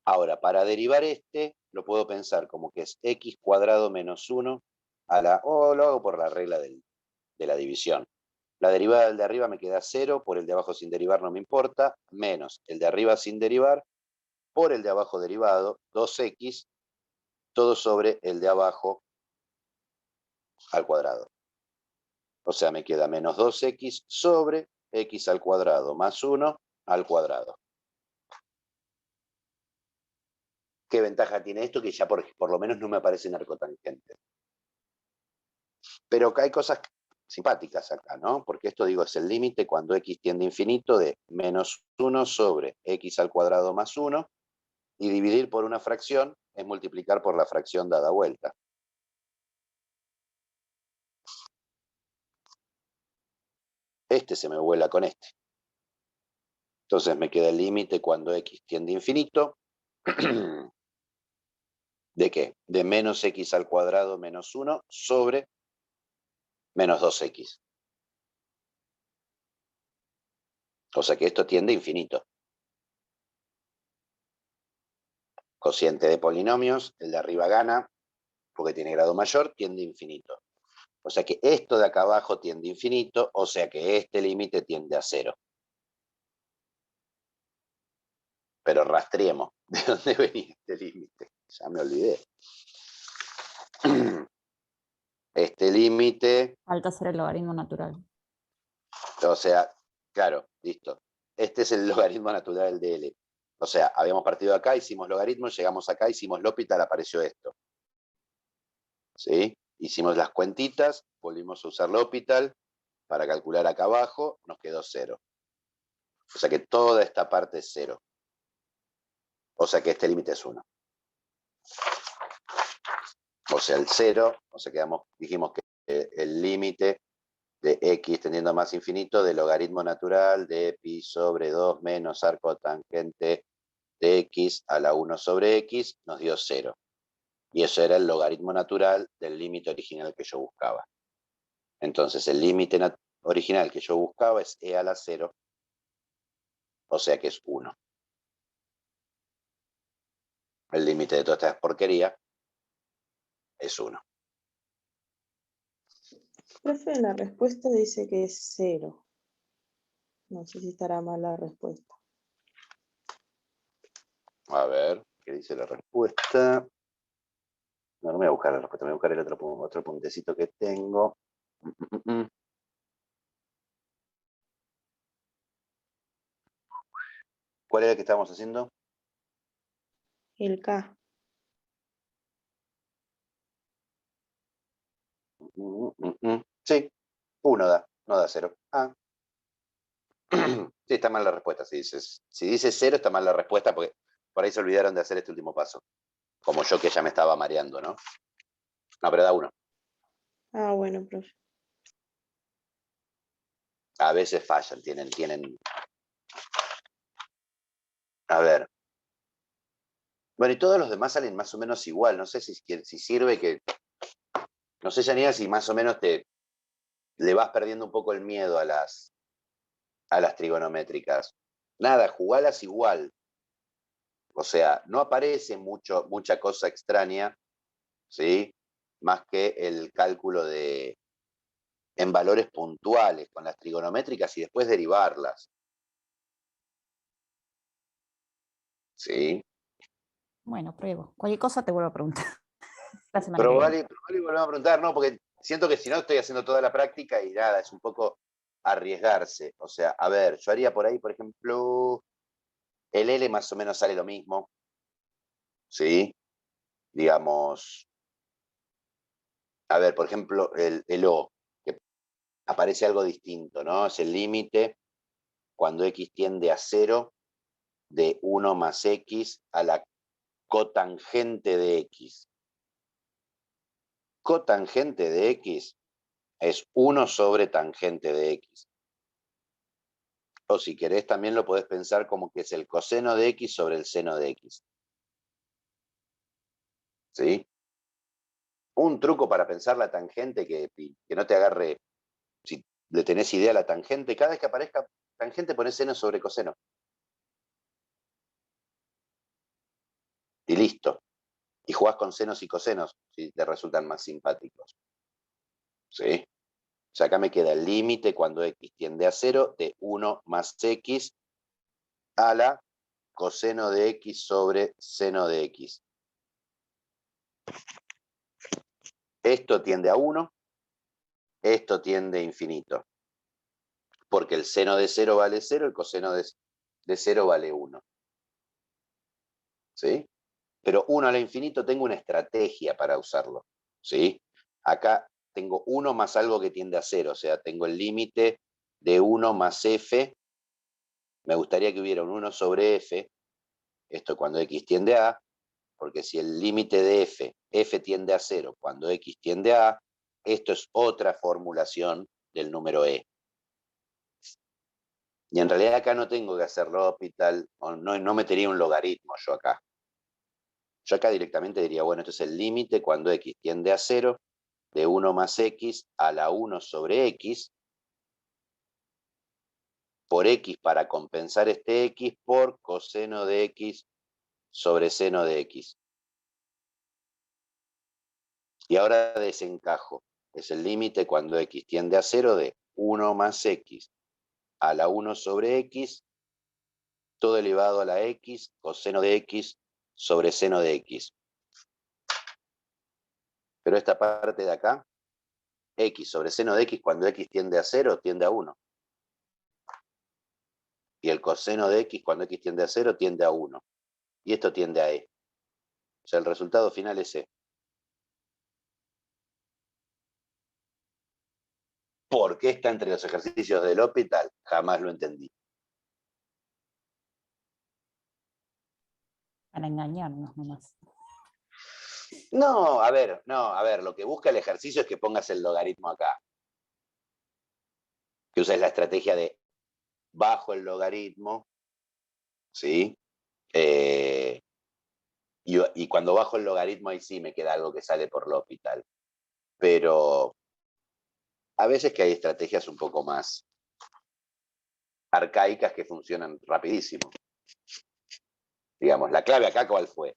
Ahora, para derivar este, lo puedo pensar como que es x cuadrado menos 1 a la... o lo hago por la regla de la división. La derivada del de arriba me queda 0, por el de abajo sin derivar no me importa, menos el de arriba sin derivar, por el de abajo derivado, 2x, todo sobre el de abajo al cuadrado. O sea, me queda menos 2x sobre x al cuadrado más 1 al cuadrado. ¿Qué ventaja tiene esto? Que ya por lo menos no me aparecen arcotangentes. Pero hay cosas simpáticas acá, ¿no? Porque esto, digo, es el límite cuando x tiende a infinito de menos 1 sobre x al cuadrado más 1, y dividir por una fracción es multiplicar por la fracción dada vuelta. Este se me vuela con este. Entonces me queda el límite cuando x tiende a infinito. ¿De qué? De menos x al cuadrado menos 1 sobre menos 2x. O sea que esto tiende a infinito. Cociente de polinomios, el de arriba gana, porque tiene grado mayor, tiende a infinito. O sea que esto de acá abajo tiende a infinito, o sea que este límite tiende a 0. Pero rastreemos de dónde venía este límite. Ya me olvidé. Este límite, Falta hacer el logaritmo natural. o sea, claro, listo. Este es el logaritmo natural de L. O sea, habíamos partido acá, hicimos logaritmo, llegamos acá, hicimos L'Hopital, apareció esto. ¿Sí? Hicimos las cuentitas, volvimos a usar L'Hopital para calcular acá abajo, nos quedó 0. O sea que toda esta parte es 0. O sea que este límite es 1. O sea, el 0, o sea, dijimos que el límite de x tendiendo a más infinito del logaritmo natural de pi sobre 2 menos arco tangente de x a la 1 sobre x nos dio 0. Y eso era el logaritmo natural del límite original que yo buscaba. Entonces el límite original que yo buscaba es e a la 0, o sea que es 1. El límite de toda esta porquería es 1. Profe, en la respuesta dice que es 0. No sé si estará mal la respuesta. A ver, ¿qué dice la respuesta? No, no me voy a buscar la respuesta, me voy a buscar el otro puntecito que tengo. ¿Cuál era el que estábamos haciendo? El K. Sí, 1 da, no da 0. Ah, Sí, está mal la respuesta. Si dice 0, está mal la respuesta porque por ahí se olvidaron de hacer este último paso. Como yo que ya me estaba mareando, ¿no? No, pero da 1. Ah, bueno, profe. A veces fallan, A ver. Bueno, y todos los demás salen más o menos igual. No sé si sirve que... No sé, Janina, si más o menos le vas perdiendo un poco el miedo a las trigonométricas. Nada, jugalas igual. O sea, no aparece mucha cosa extraña, ¿sí? Más que el cálculo en valores puntuales con las trigonométricas y después derivarlas. ¿Sí? Bueno, pruebo. Cualquier cosa te vuelvo a preguntar. La semana que Pero viene. vale volver a preguntar, ¿no? Porque siento que si no estoy haciendo toda la práctica y nada, es un poco arriesgarse. O sea, a ver, yo haría por ahí, por ejemplo, el L más o menos sale lo mismo, ¿sí? Digamos, a ver, por ejemplo, el O, que aparece algo distinto, ¿no? Es el límite cuando x tiende a 0 de 1 más x a la cotangente de x. Cotangente de x es 1 sobre tangente de x. O si querés también lo podés pensar como que es el coseno de x sobre el seno de x. ¿Sí? Un truco para pensar la tangente que no te agarre, si le tenés idea a la tangente, cada vez que aparezca tangente ponés seno sobre coseno. Y listo. Y jugás con senos y cosenos, si te resultan más simpáticos. ¿Sí? O sea, acá me queda el límite cuando x tiende a 0 de 1 más x a la coseno de x sobre seno de x. Esto tiende a 1, esto tiende a infinito. Porque el seno de 0 vale 0, el coseno de 0 vale 1. ¿Sí? Pero 1 al infinito tengo una estrategia para usarlo. ¿Sí? Acá tengo 1 más algo que tiende a 0, o sea, tengo el límite de 1 más f. Me gustaría que hubiera un 1 sobre f, esto cuando x tiende a A, porque si el límite de f tiende a 0 cuando x tiende a A, esto es otra formulación del número e. Y en realidad acá no tengo que hacer L'Hopital, no metería un logaritmo yo acá. Yo acá directamente diría, bueno, esto es el límite cuando x tiende a 0 de 1 más x a la 1 sobre x, por x para compensar este x por coseno de x sobre seno de x. Y ahora desencajo. Es el límite cuando x tiende a 0 de 1 más x a la 1 sobre x, todo elevado a la x, coseno de x sobre seno de x. Pero esta parte de acá, x sobre seno de x cuando x tiende a 0 tiende a 1. Y el coseno de x cuando x tiende a 0 tiende a 1. Y esto tiende a e. O sea, el resultado final es e. ¿Por qué está entre los ejercicios del L'Hopital? Jamás lo entendí. Para engañarnos nomás. No, a ver, lo que busca el ejercicio es que pongas el logaritmo acá. Que uses la estrategia de bajo el logaritmo, ¿sí? Y cuando bajo el logaritmo ahí sí me queda algo que sale por L'Hopital. Pero a veces que hay estrategias un poco más arcaicas que funcionan rapidísimo. Digamos, la clave acá, ¿cuál fue?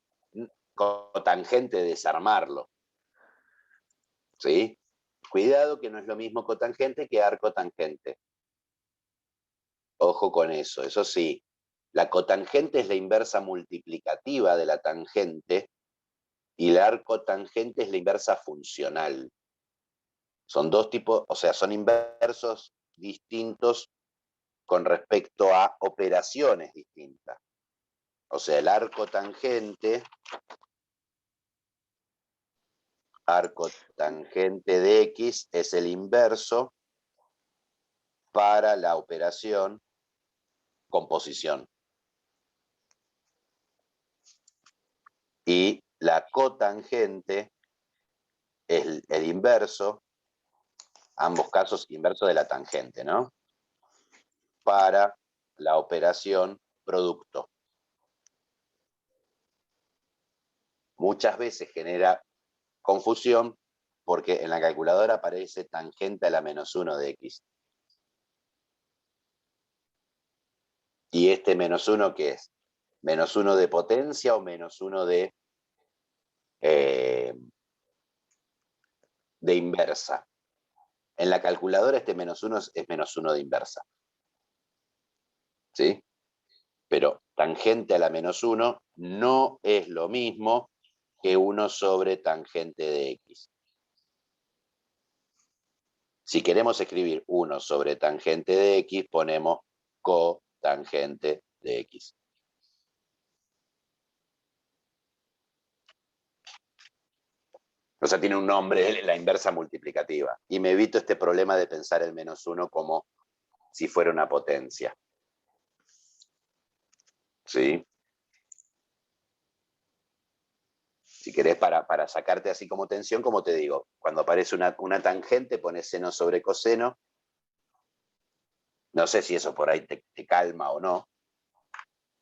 Cotangente, desarmarlo. ¿Sí? Cuidado que no es lo mismo cotangente que arcotangente. Ojo con eso. Eso sí, la cotangente es la inversa multiplicativa de la tangente y la arcotangente es la inversa funcional. Son dos tipos, o sea, son inversos distintos con respecto a operaciones distintas. O sea, el arcotangente de x es el inverso para la operación composición. Y la cotangente es el inverso, ambos casos inverso de la tangente, ¿no? Para la operación producto. Muchas veces genera confusión porque en la calculadora aparece tangente a la -1 de x. ¿Y este -1 qué es? ¿-1 de potencia o -1 de inversa? En la calculadora este -1 es -1 de inversa. ¿Sí? Pero tangente a la -1 no es lo mismo que 1 sobre tangente de x. Si queremos escribir 1 sobre tangente de x, ponemos cotangente de x. O sea, tiene un nombre, la inversa multiplicativa. Y me evito este problema de pensar el -1 como si fuera una potencia. ¿Sí? Si querés, para sacarte así como tensión, como te digo, cuando aparece una tangente, pones seno sobre coseno. No sé si eso por ahí te calma o no.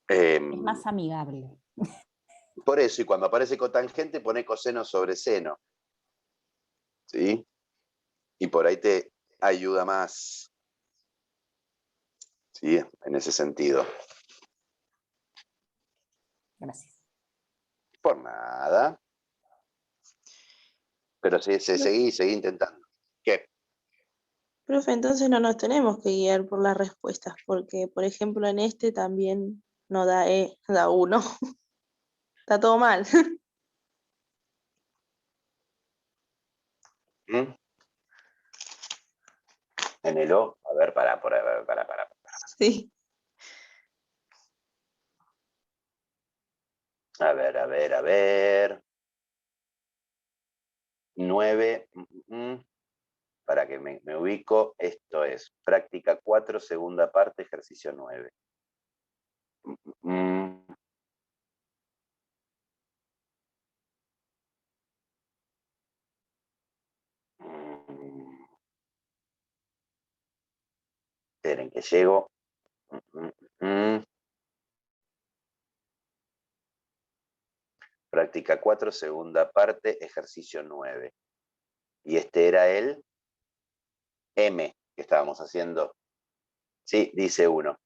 Es más amigable. Por eso, y cuando aparece cotangente, pone coseno sobre seno. ¿Sí? Y por ahí te ayuda más. ¿Sí? En ese sentido. Gracias. Por nada. Pero seguí intentando. ¿Qué? Profe, entonces no nos tenemos que guiar por las respuestas, porque, por ejemplo, en este también no da E, da 1. Está todo mal. ¿Mm? En el O, a ver, para. Sí. A ver. 9. Para que me ubico, esto es práctica 4, segunda parte, ejercicio 9. Esperen que llego. Práctica 4, segunda parte, ejercicio 9. Y este era el M que estábamos haciendo. Sí, dice 1.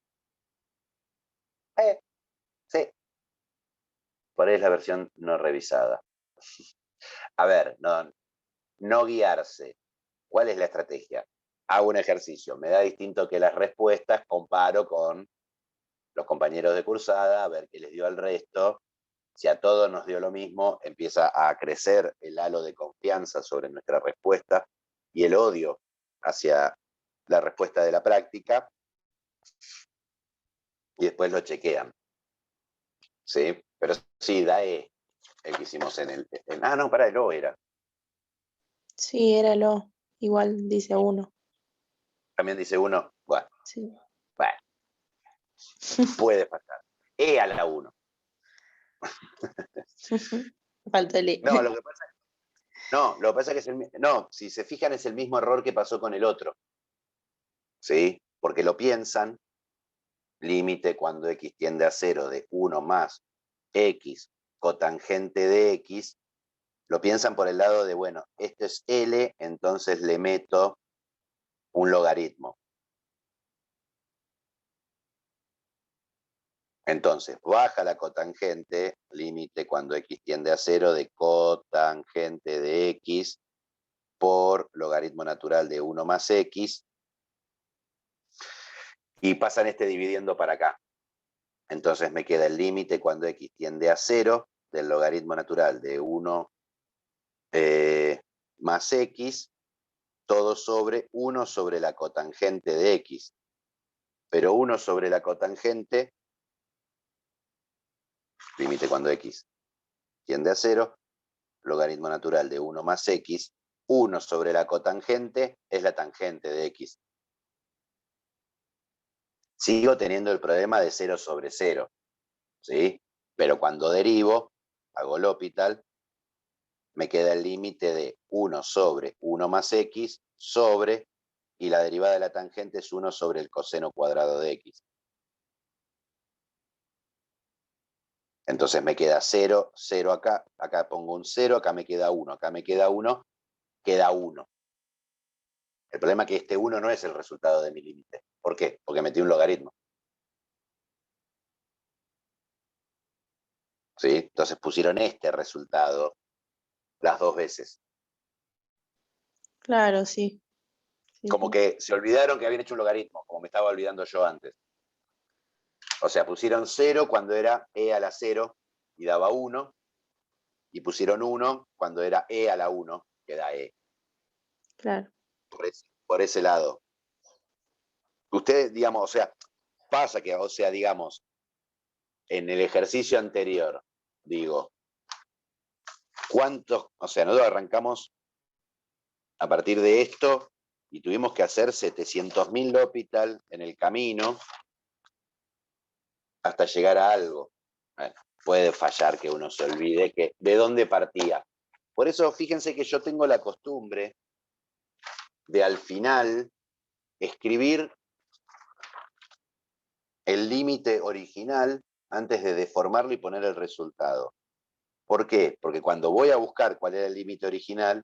Sí. Por ahí es la versión no revisada. A ver, no guiarse. ¿Cuál es la estrategia? Hago un ejercicio, me da distinto que las respuestas, comparo con los compañeros de cursada, a ver qué les dio al resto. Si a todos nos dio lo mismo, empieza a crecer el halo de confianza sobre nuestra respuesta y el odio hacia la respuesta de la práctica, y después lo chequean. ¿Sí? Pero sí, da E, el que hicimos en el... no, para el O era. Sí, era lo. Igual dice 1. También dice 1, bueno, Sí. puede pasar. E a la 1. Falta el E. No, lo que pasa es que si se fijan es el mismo error que pasó con el otro. ¿Sí? Porque lo piensan, límite cuando x tiende a 0 de 1 más x cotangente de x, lo piensan por el lado de, bueno, esto es L, entonces le meto un logaritmo. Entonces, baja la cotangente, límite cuando x tiende a 0 de cotangente de x por logaritmo natural de 1 más x, y pasan este dividiendo para acá. Entonces me queda el límite cuando x tiende a 0 del logaritmo natural de 1 más x, todo sobre 1 sobre la cotangente de x. Pero 1 sobre la cotangente, límite cuando x tiende a 0, logaritmo natural de 1 más x, 1 sobre la cotangente es la tangente de x. Sigo teniendo el problema de 0 sobre 0, ¿sí? Pero cuando derivo, hago L'Hopital, me queda el límite de 1 sobre 1 más x sobre, y la derivada de la tangente es 1 sobre el coseno cuadrado de x. Entonces me queda 0, 0 acá, acá pongo un 0, acá me queda 1, acá me queda 1, queda 1. El problema es que este 1 no es el resultado de mi límite. ¿Por qué? Porque metí un logaritmo. ¿Sí? Entonces pusieron este resultado las dos veces. Claro, sí. Sí, Como sí. que se olvidaron que habían hecho un logaritmo, como me estaba olvidando yo antes. O sea, pusieron 0 cuando era e a la 0 y daba 1, y pusieron 1 cuando era e a la 1, que da e. Claro. Por ese lado. Ustedes, digamos, o sea, pasa que, o sea, digamos, en el ejercicio anterior, digo, ¿cuántos? O sea, nosotros arrancamos a partir de esto y tuvimos que hacer 700.000 L'Hopital en el camino hasta llegar a algo. Bueno, puede fallar que uno se olvide que de dónde partía. Por eso fíjense que yo tengo la costumbre de al final escribir el límite original antes de deformarlo y poner el resultado. ¿Por qué? Porque cuando voy a buscar cuál era el límite original,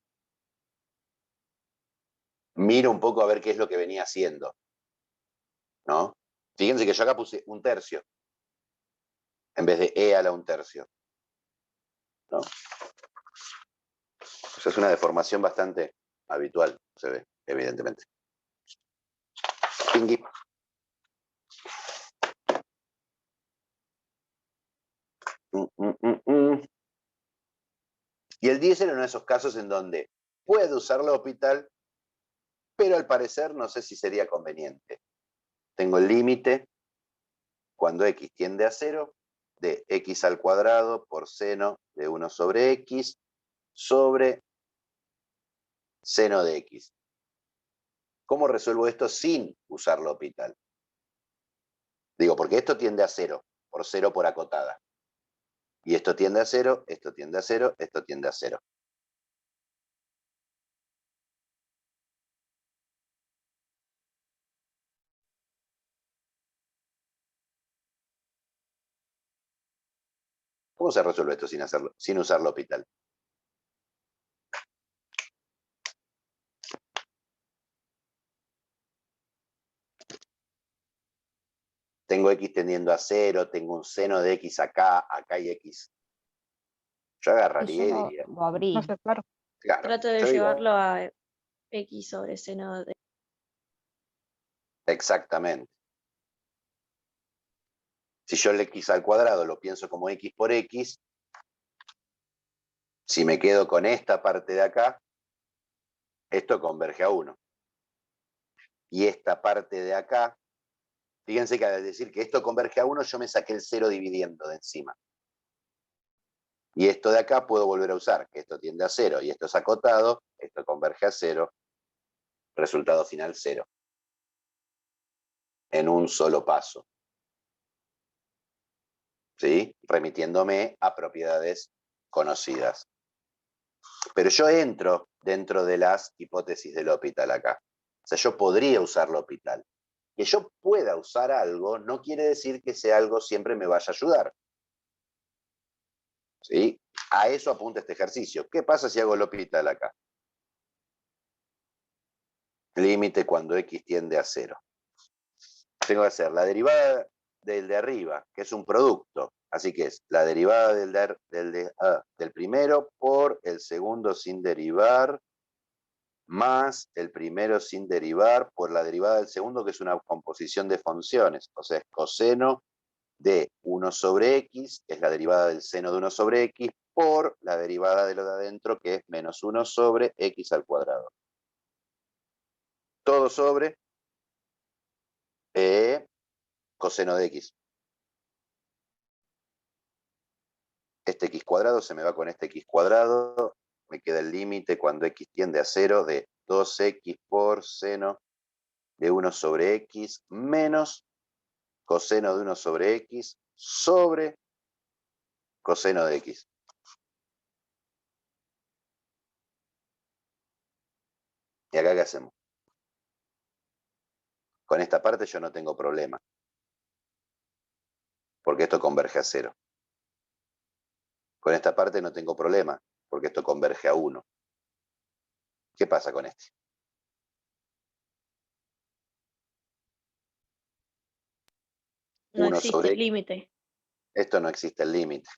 miro un poco a ver qué es lo que venía haciendo, ¿no? Fíjense que yo acá puse 1/3 en vez de e a la 1/3, ¿no? Eso es una deformación bastante habitual, se ve, evidentemente. Pingui. Y el 10 era uno de esos casos en donde puedo usar L'Hopital, pero al parecer no sé si sería conveniente. Tengo el límite cuando x tiende a 0 de x al cuadrado por seno de 1 sobre x sobre seno de x. ¿Cómo resuelvo esto sin usar L'Hopital? Digo, porque esto tiende a 0, por 0 por acotada. Y esto tiende a 0, esto tiende a 0, esto tiende a 0. ¿Cómo se resuelve esto sin usar L'Hopital? Tengo x tendiendo a 0, tengo un seno de x acá, acá hay x. Yo Y agarraría y yo diría, lo abrí. No sé, claro. claro, Trato de yo digo, llevarlo a x sobre seno de... exactamente. Si yo el x al cuadrado lo pienso como x por x, si me quedo con esta parte de acá, esto converge a 1. Y esta parte de acá, fíjense que al decir que esto converge a 1, yo me saqué el 0 dividiendo de encima. Y esto de acá puedo volver a usar, que esto tiende a 0 y esto es acotado, esto converge a 0, resultado final 0. En un solo paso. ¿Sí? Remitiéndome a propiedades conocidas. Pero yo entro dentro de las hipótesis del L'Hopital acá. O sea, yo podría usar L'Hopital. Que yo pueda usar algo no quiere decir que ese algo siempre me vaya a ayudar. ¿Sí? A eso apunta este ejercicio. ¿Qué pasa si hago L'Hopital acá? Límite cuando x tiende a 0. Tengo que hacer la derivada del de arriba, que es un producto. Así que es la derivada del primero por el segundo sin derivar, más el primero sin derivar por la derivada del segundo, que es una composición de funciones. O sea, es coseno de 1 sobre x, que es la derivada del seno de 1 sobre x, por la derivada de lo de adentro, que es menos 1 sobre x al cuadrado. Todo sobre coseno de x. Este x cuadrado se me va con este x cuadrado, me queda el límite cuando x tiende a 0 de 2x por seno de 1 sobre x menos coseno de 1 sobre x sobre coseno de x. ¿Y acá qué hacemos? Con esta parte yo no tengo problema, porque esto converge a 0. Con esta parte no tengo problema, porque esto converge a 1. ¿Qué pasa con este? No 1 existe sobre el x. límite. Esto no existe el límite.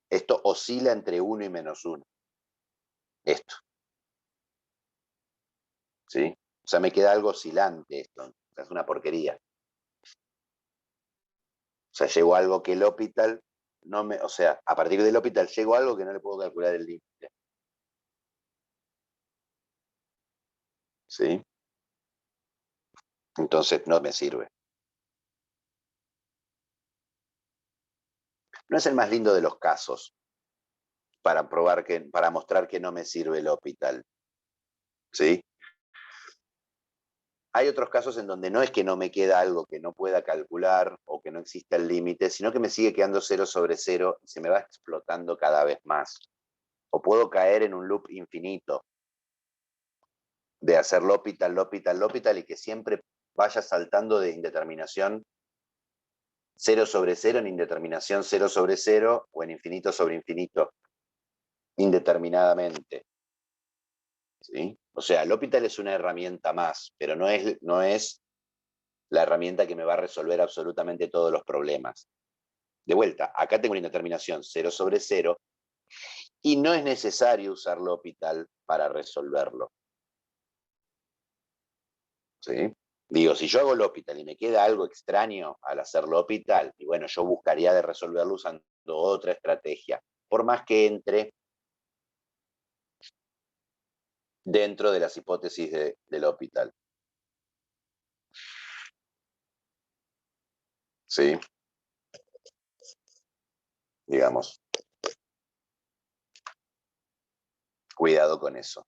Esto oscila entre 1 y menos 1. Esto. ¿Sí? O sea, me queda algo oscilante esto. O sea, es una porquería. O sea, llego a algo que el L'Hopital no me... O sea, a partir del L'Hopital llego a algo que no le puedo calcular el límite. ¿Sí? Entonces no me sirve. No es el más lindo de los casos para probar que, para mostrar que no me sirve el L'Hopital. ¿Sí? Hay otros casos en donde no es que no me queda algo que no pueda calcular o que no exista el límite, sino que me sigue quedando 0 sobre 0 y se me va explotando cada vez más. O puedo caer en un loop infinito de hacer L'Hopital, L'Hopital, L'Hopital y que siempre vaya saltando de indeterminación 0 sobre 0 en indeterminación 0 sobre 0 o en infinito sobre infinito indeterminadamente. ¿Sí? O sea, L'Hopital es una herramienta más, pero no es la herramienta que me va a resolver absolutamente todos los problemas. De vuelta, acá tengo una indeterminación 0 sobre 0 y no es necesario usar L'Hopital para resolverlo. ¿Sí? Digo, si yo hago L'Hopital y me queda algo extraño al hacer L'Hopital, y bueno, yo buscaría de resolverlo usando otra estrategia, por más que entre dentro de las hipótesis de L'Hopital. ¿Sí? Digamos. Cuidado con eso.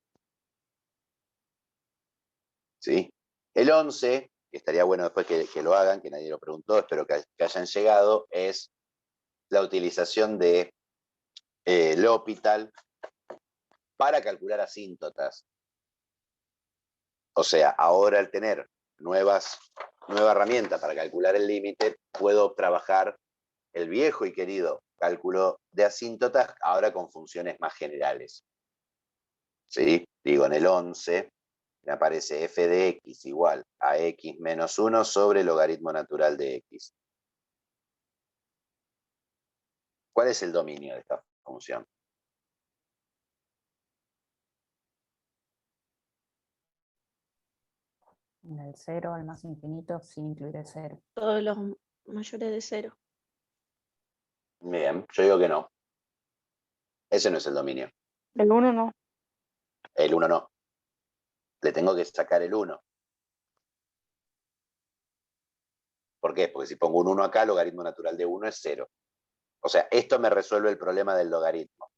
¿Sí? El 11, que estaría bueno después que lo hagan, que nadie lo preguntó, espero que hayan llegado, es la utilización de L'Hopital para calcular asíntotas. O sea, ahora al tener nueva herramienta para calcular el límite, puedo trabajar el viejo y querido cálculo de asíntotas ahora con funciones más generales. ¿Sí? Digo, en el 11 me aparece f de x igual a x menos 1 sobre el logaritmo natural de x. ¿Cuál es el dominio de esta función? En el 0 al más infinito sin incluir el 0. Todos los mayores de 0. Bien, yo digo que no. Ese no es el dominio. El 1 no. El 1 no. Le tengo que sacar el 1. ¿Por qué? Porque si pongo un 1 acá, el logaritmo natural de 1 es 0. O sea, esto me resuelve el problema del logaritmo.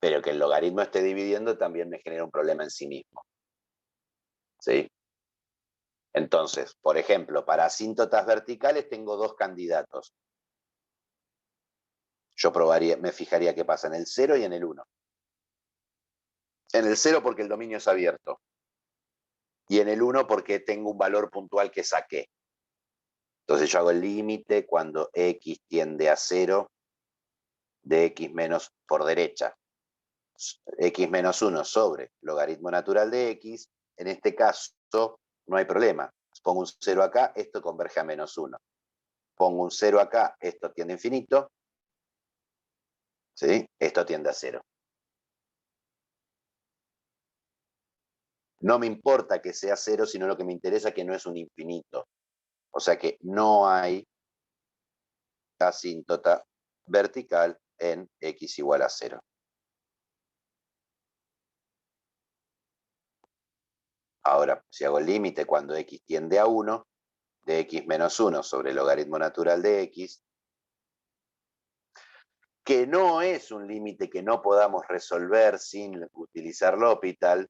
Pero que el logaritmo esté dividiendo también me genera un problema en sí mismo. ¿Sí? Entonces, por ejemplo, para asíntotas verticales tengo dos candidatos. Yo me fijaría qué pasa en el 0 y en el 1. En el 0 porque el dominio es abierto. Y en el 1 porque tengo un valor puntual que saqué. Entonces yo hago el límite cuando x tiende a 0 de x menos por derecha. X menos 1 sobre logaritmo natural de x. En este caso no hay problema. Pongo un 0 acá, esto converge a menos 1. Pongo un 0 acá, esto tiende a infinito. ¿Sí? Esto tiende a 0. No me importa que sea 0, sino lo que me interesa es que no es un infinito. O sea que no hay asíntota vertical en x igual a 0. Ahora, si hago el límite cuando x tiende a 1, de x menos 1 sobre el logaritmo natural de x, que no es un límite que no podamos resolver sin utilizar L'Hopital.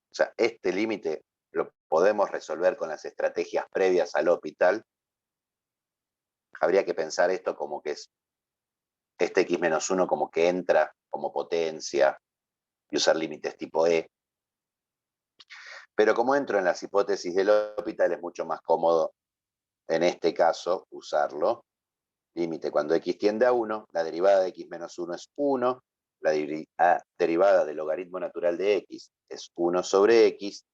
O sea, este límite lo podemos resolver con las estrategias previas al L'Hopital. Habría que pensar esto como que es este x-1 como que entra como potencia y usar límites tipo E. Pero como entro en las hipótesis del L'Hopital, es mucho más cómodo en este caso usarlo. Límite cuando x tiende a 1, la derivada de x-1 es 1, la derivada del logaritmo natural de x es 1 sobre x,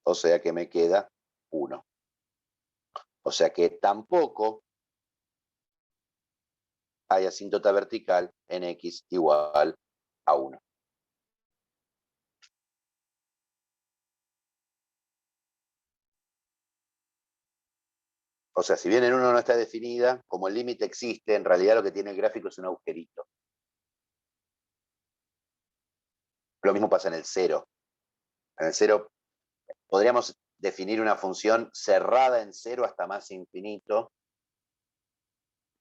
o sea que me queda 1. O sea que tampoco hay asíntota vertical en x igual a 1. O sea, si bien en 1 no está definida, como el límite existe, en realidad lo que tiene el gráfico es un agujerito. Lo mismo pasa en el 0. En el 0 podríamos definir una función cerrada en 0 hasta más infinito,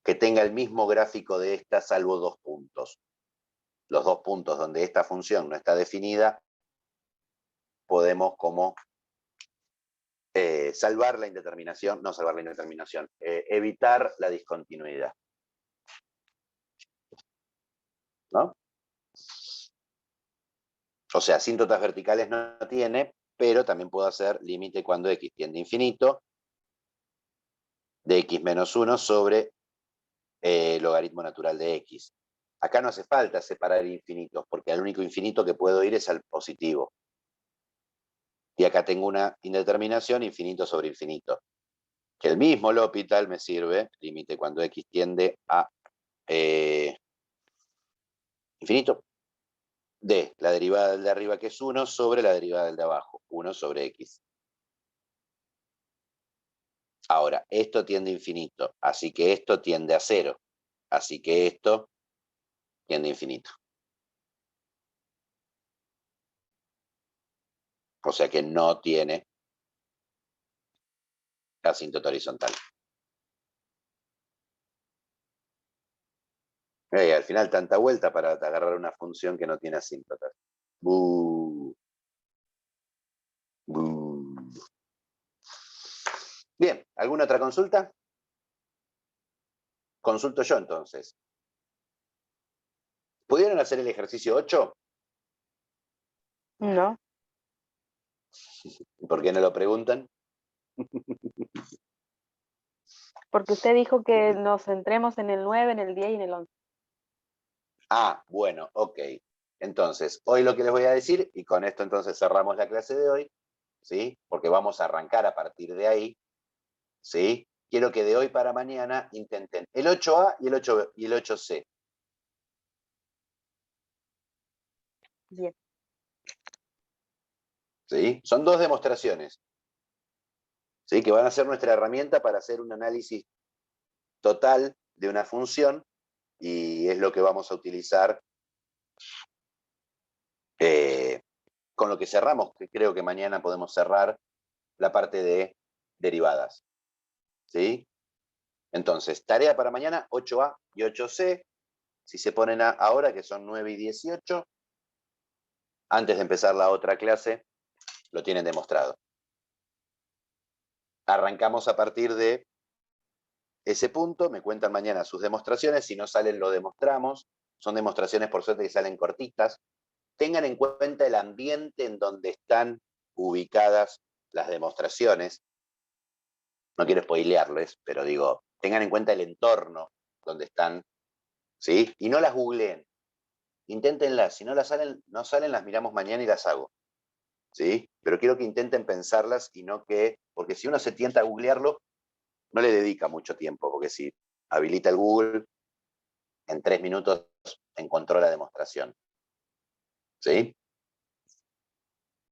que tenga el mismo gráfico de esta, salvo 2 puntos. Los 2 puntos donde esta función no está definida, podemos como salvar la indeterminación, no salvar la indeterminación, evitar la discontinuidad. ¿No? O sea, asíntotas verticales no tiene, pero también puedo hacer límite cuando x tiende a infinito de x-1 sobre logaritmo natural de x. Acá no hace falta separar infinitos, porque el único infinito que puedo ir es al positivo. Y acá tengo una indeterminación infinito sobre infinito. Que el mismo L'Hopital me sirve, límite cuando x tiende a infinito, de la derivada del de arriba, que es 1, sobre la derivada del de abajo, 1 sobre x. Ahora, esto tiende a infinito, así que esto tiende a 0. Así que esto tiende a infinito. O sea que no tiene asíntota horizontal. Al final tanta vuelta para agarrar una función que no tiene asíntotas. Bien, ¿alguna otra consulta? Consulto yo entonces. ¿Pudieron hacer el ejercicio 8? No. ¿Por qué no lo preguntan? Porque usted dijo que nos centremos en el 9, en el 10 y en el 11. Ah, bueno, ok. Entonces, hoy lo que les voy a decir, y con esto entonces cerramos la clase de hoy, ¿sí? Porque vamos a arrancar a partir de ahí, ¿sí? Quiero que de hoy para mañana intenten el 8A y el 8C. Bien. ¿Sí? Son 2 demostraciones, ¿sí? Que van a ser nuestra herramienta para hacer un análisis total de una función, y es lo que vamos a utilizar con lo que cerramos, que creo que mañana podemos cerrar la parte de derivadas. ¿Sí? Entonces, tarea para mañana, 8A y 8C. Si se ponen ahora, que son 9 y 18, antes de empezar la otra clase, lo tienen demostrado. Arrancamos a partir de ese punto, me cuentan mañana sus demostraciones, si no salen lo demostramos. Son demostraciones por suerte que salen cortitas. Tengan en cuenta el ambiente en donde están ubicadas las demostraciones. No quiero spoilearles, pero digo, tengan en cuenta el entorno donde están, ¿sí? Y no las googleen. Inténtenlas, si no salen, las miramos mañana y las hago, ¿sí? Pero quiero que intenten pensarlas y no que, porque si uno se tienta a googlearlo, no le dedica mucho tiempo, porque si habilita el Google, en 3 minutos encontró la demostración, ¿sí?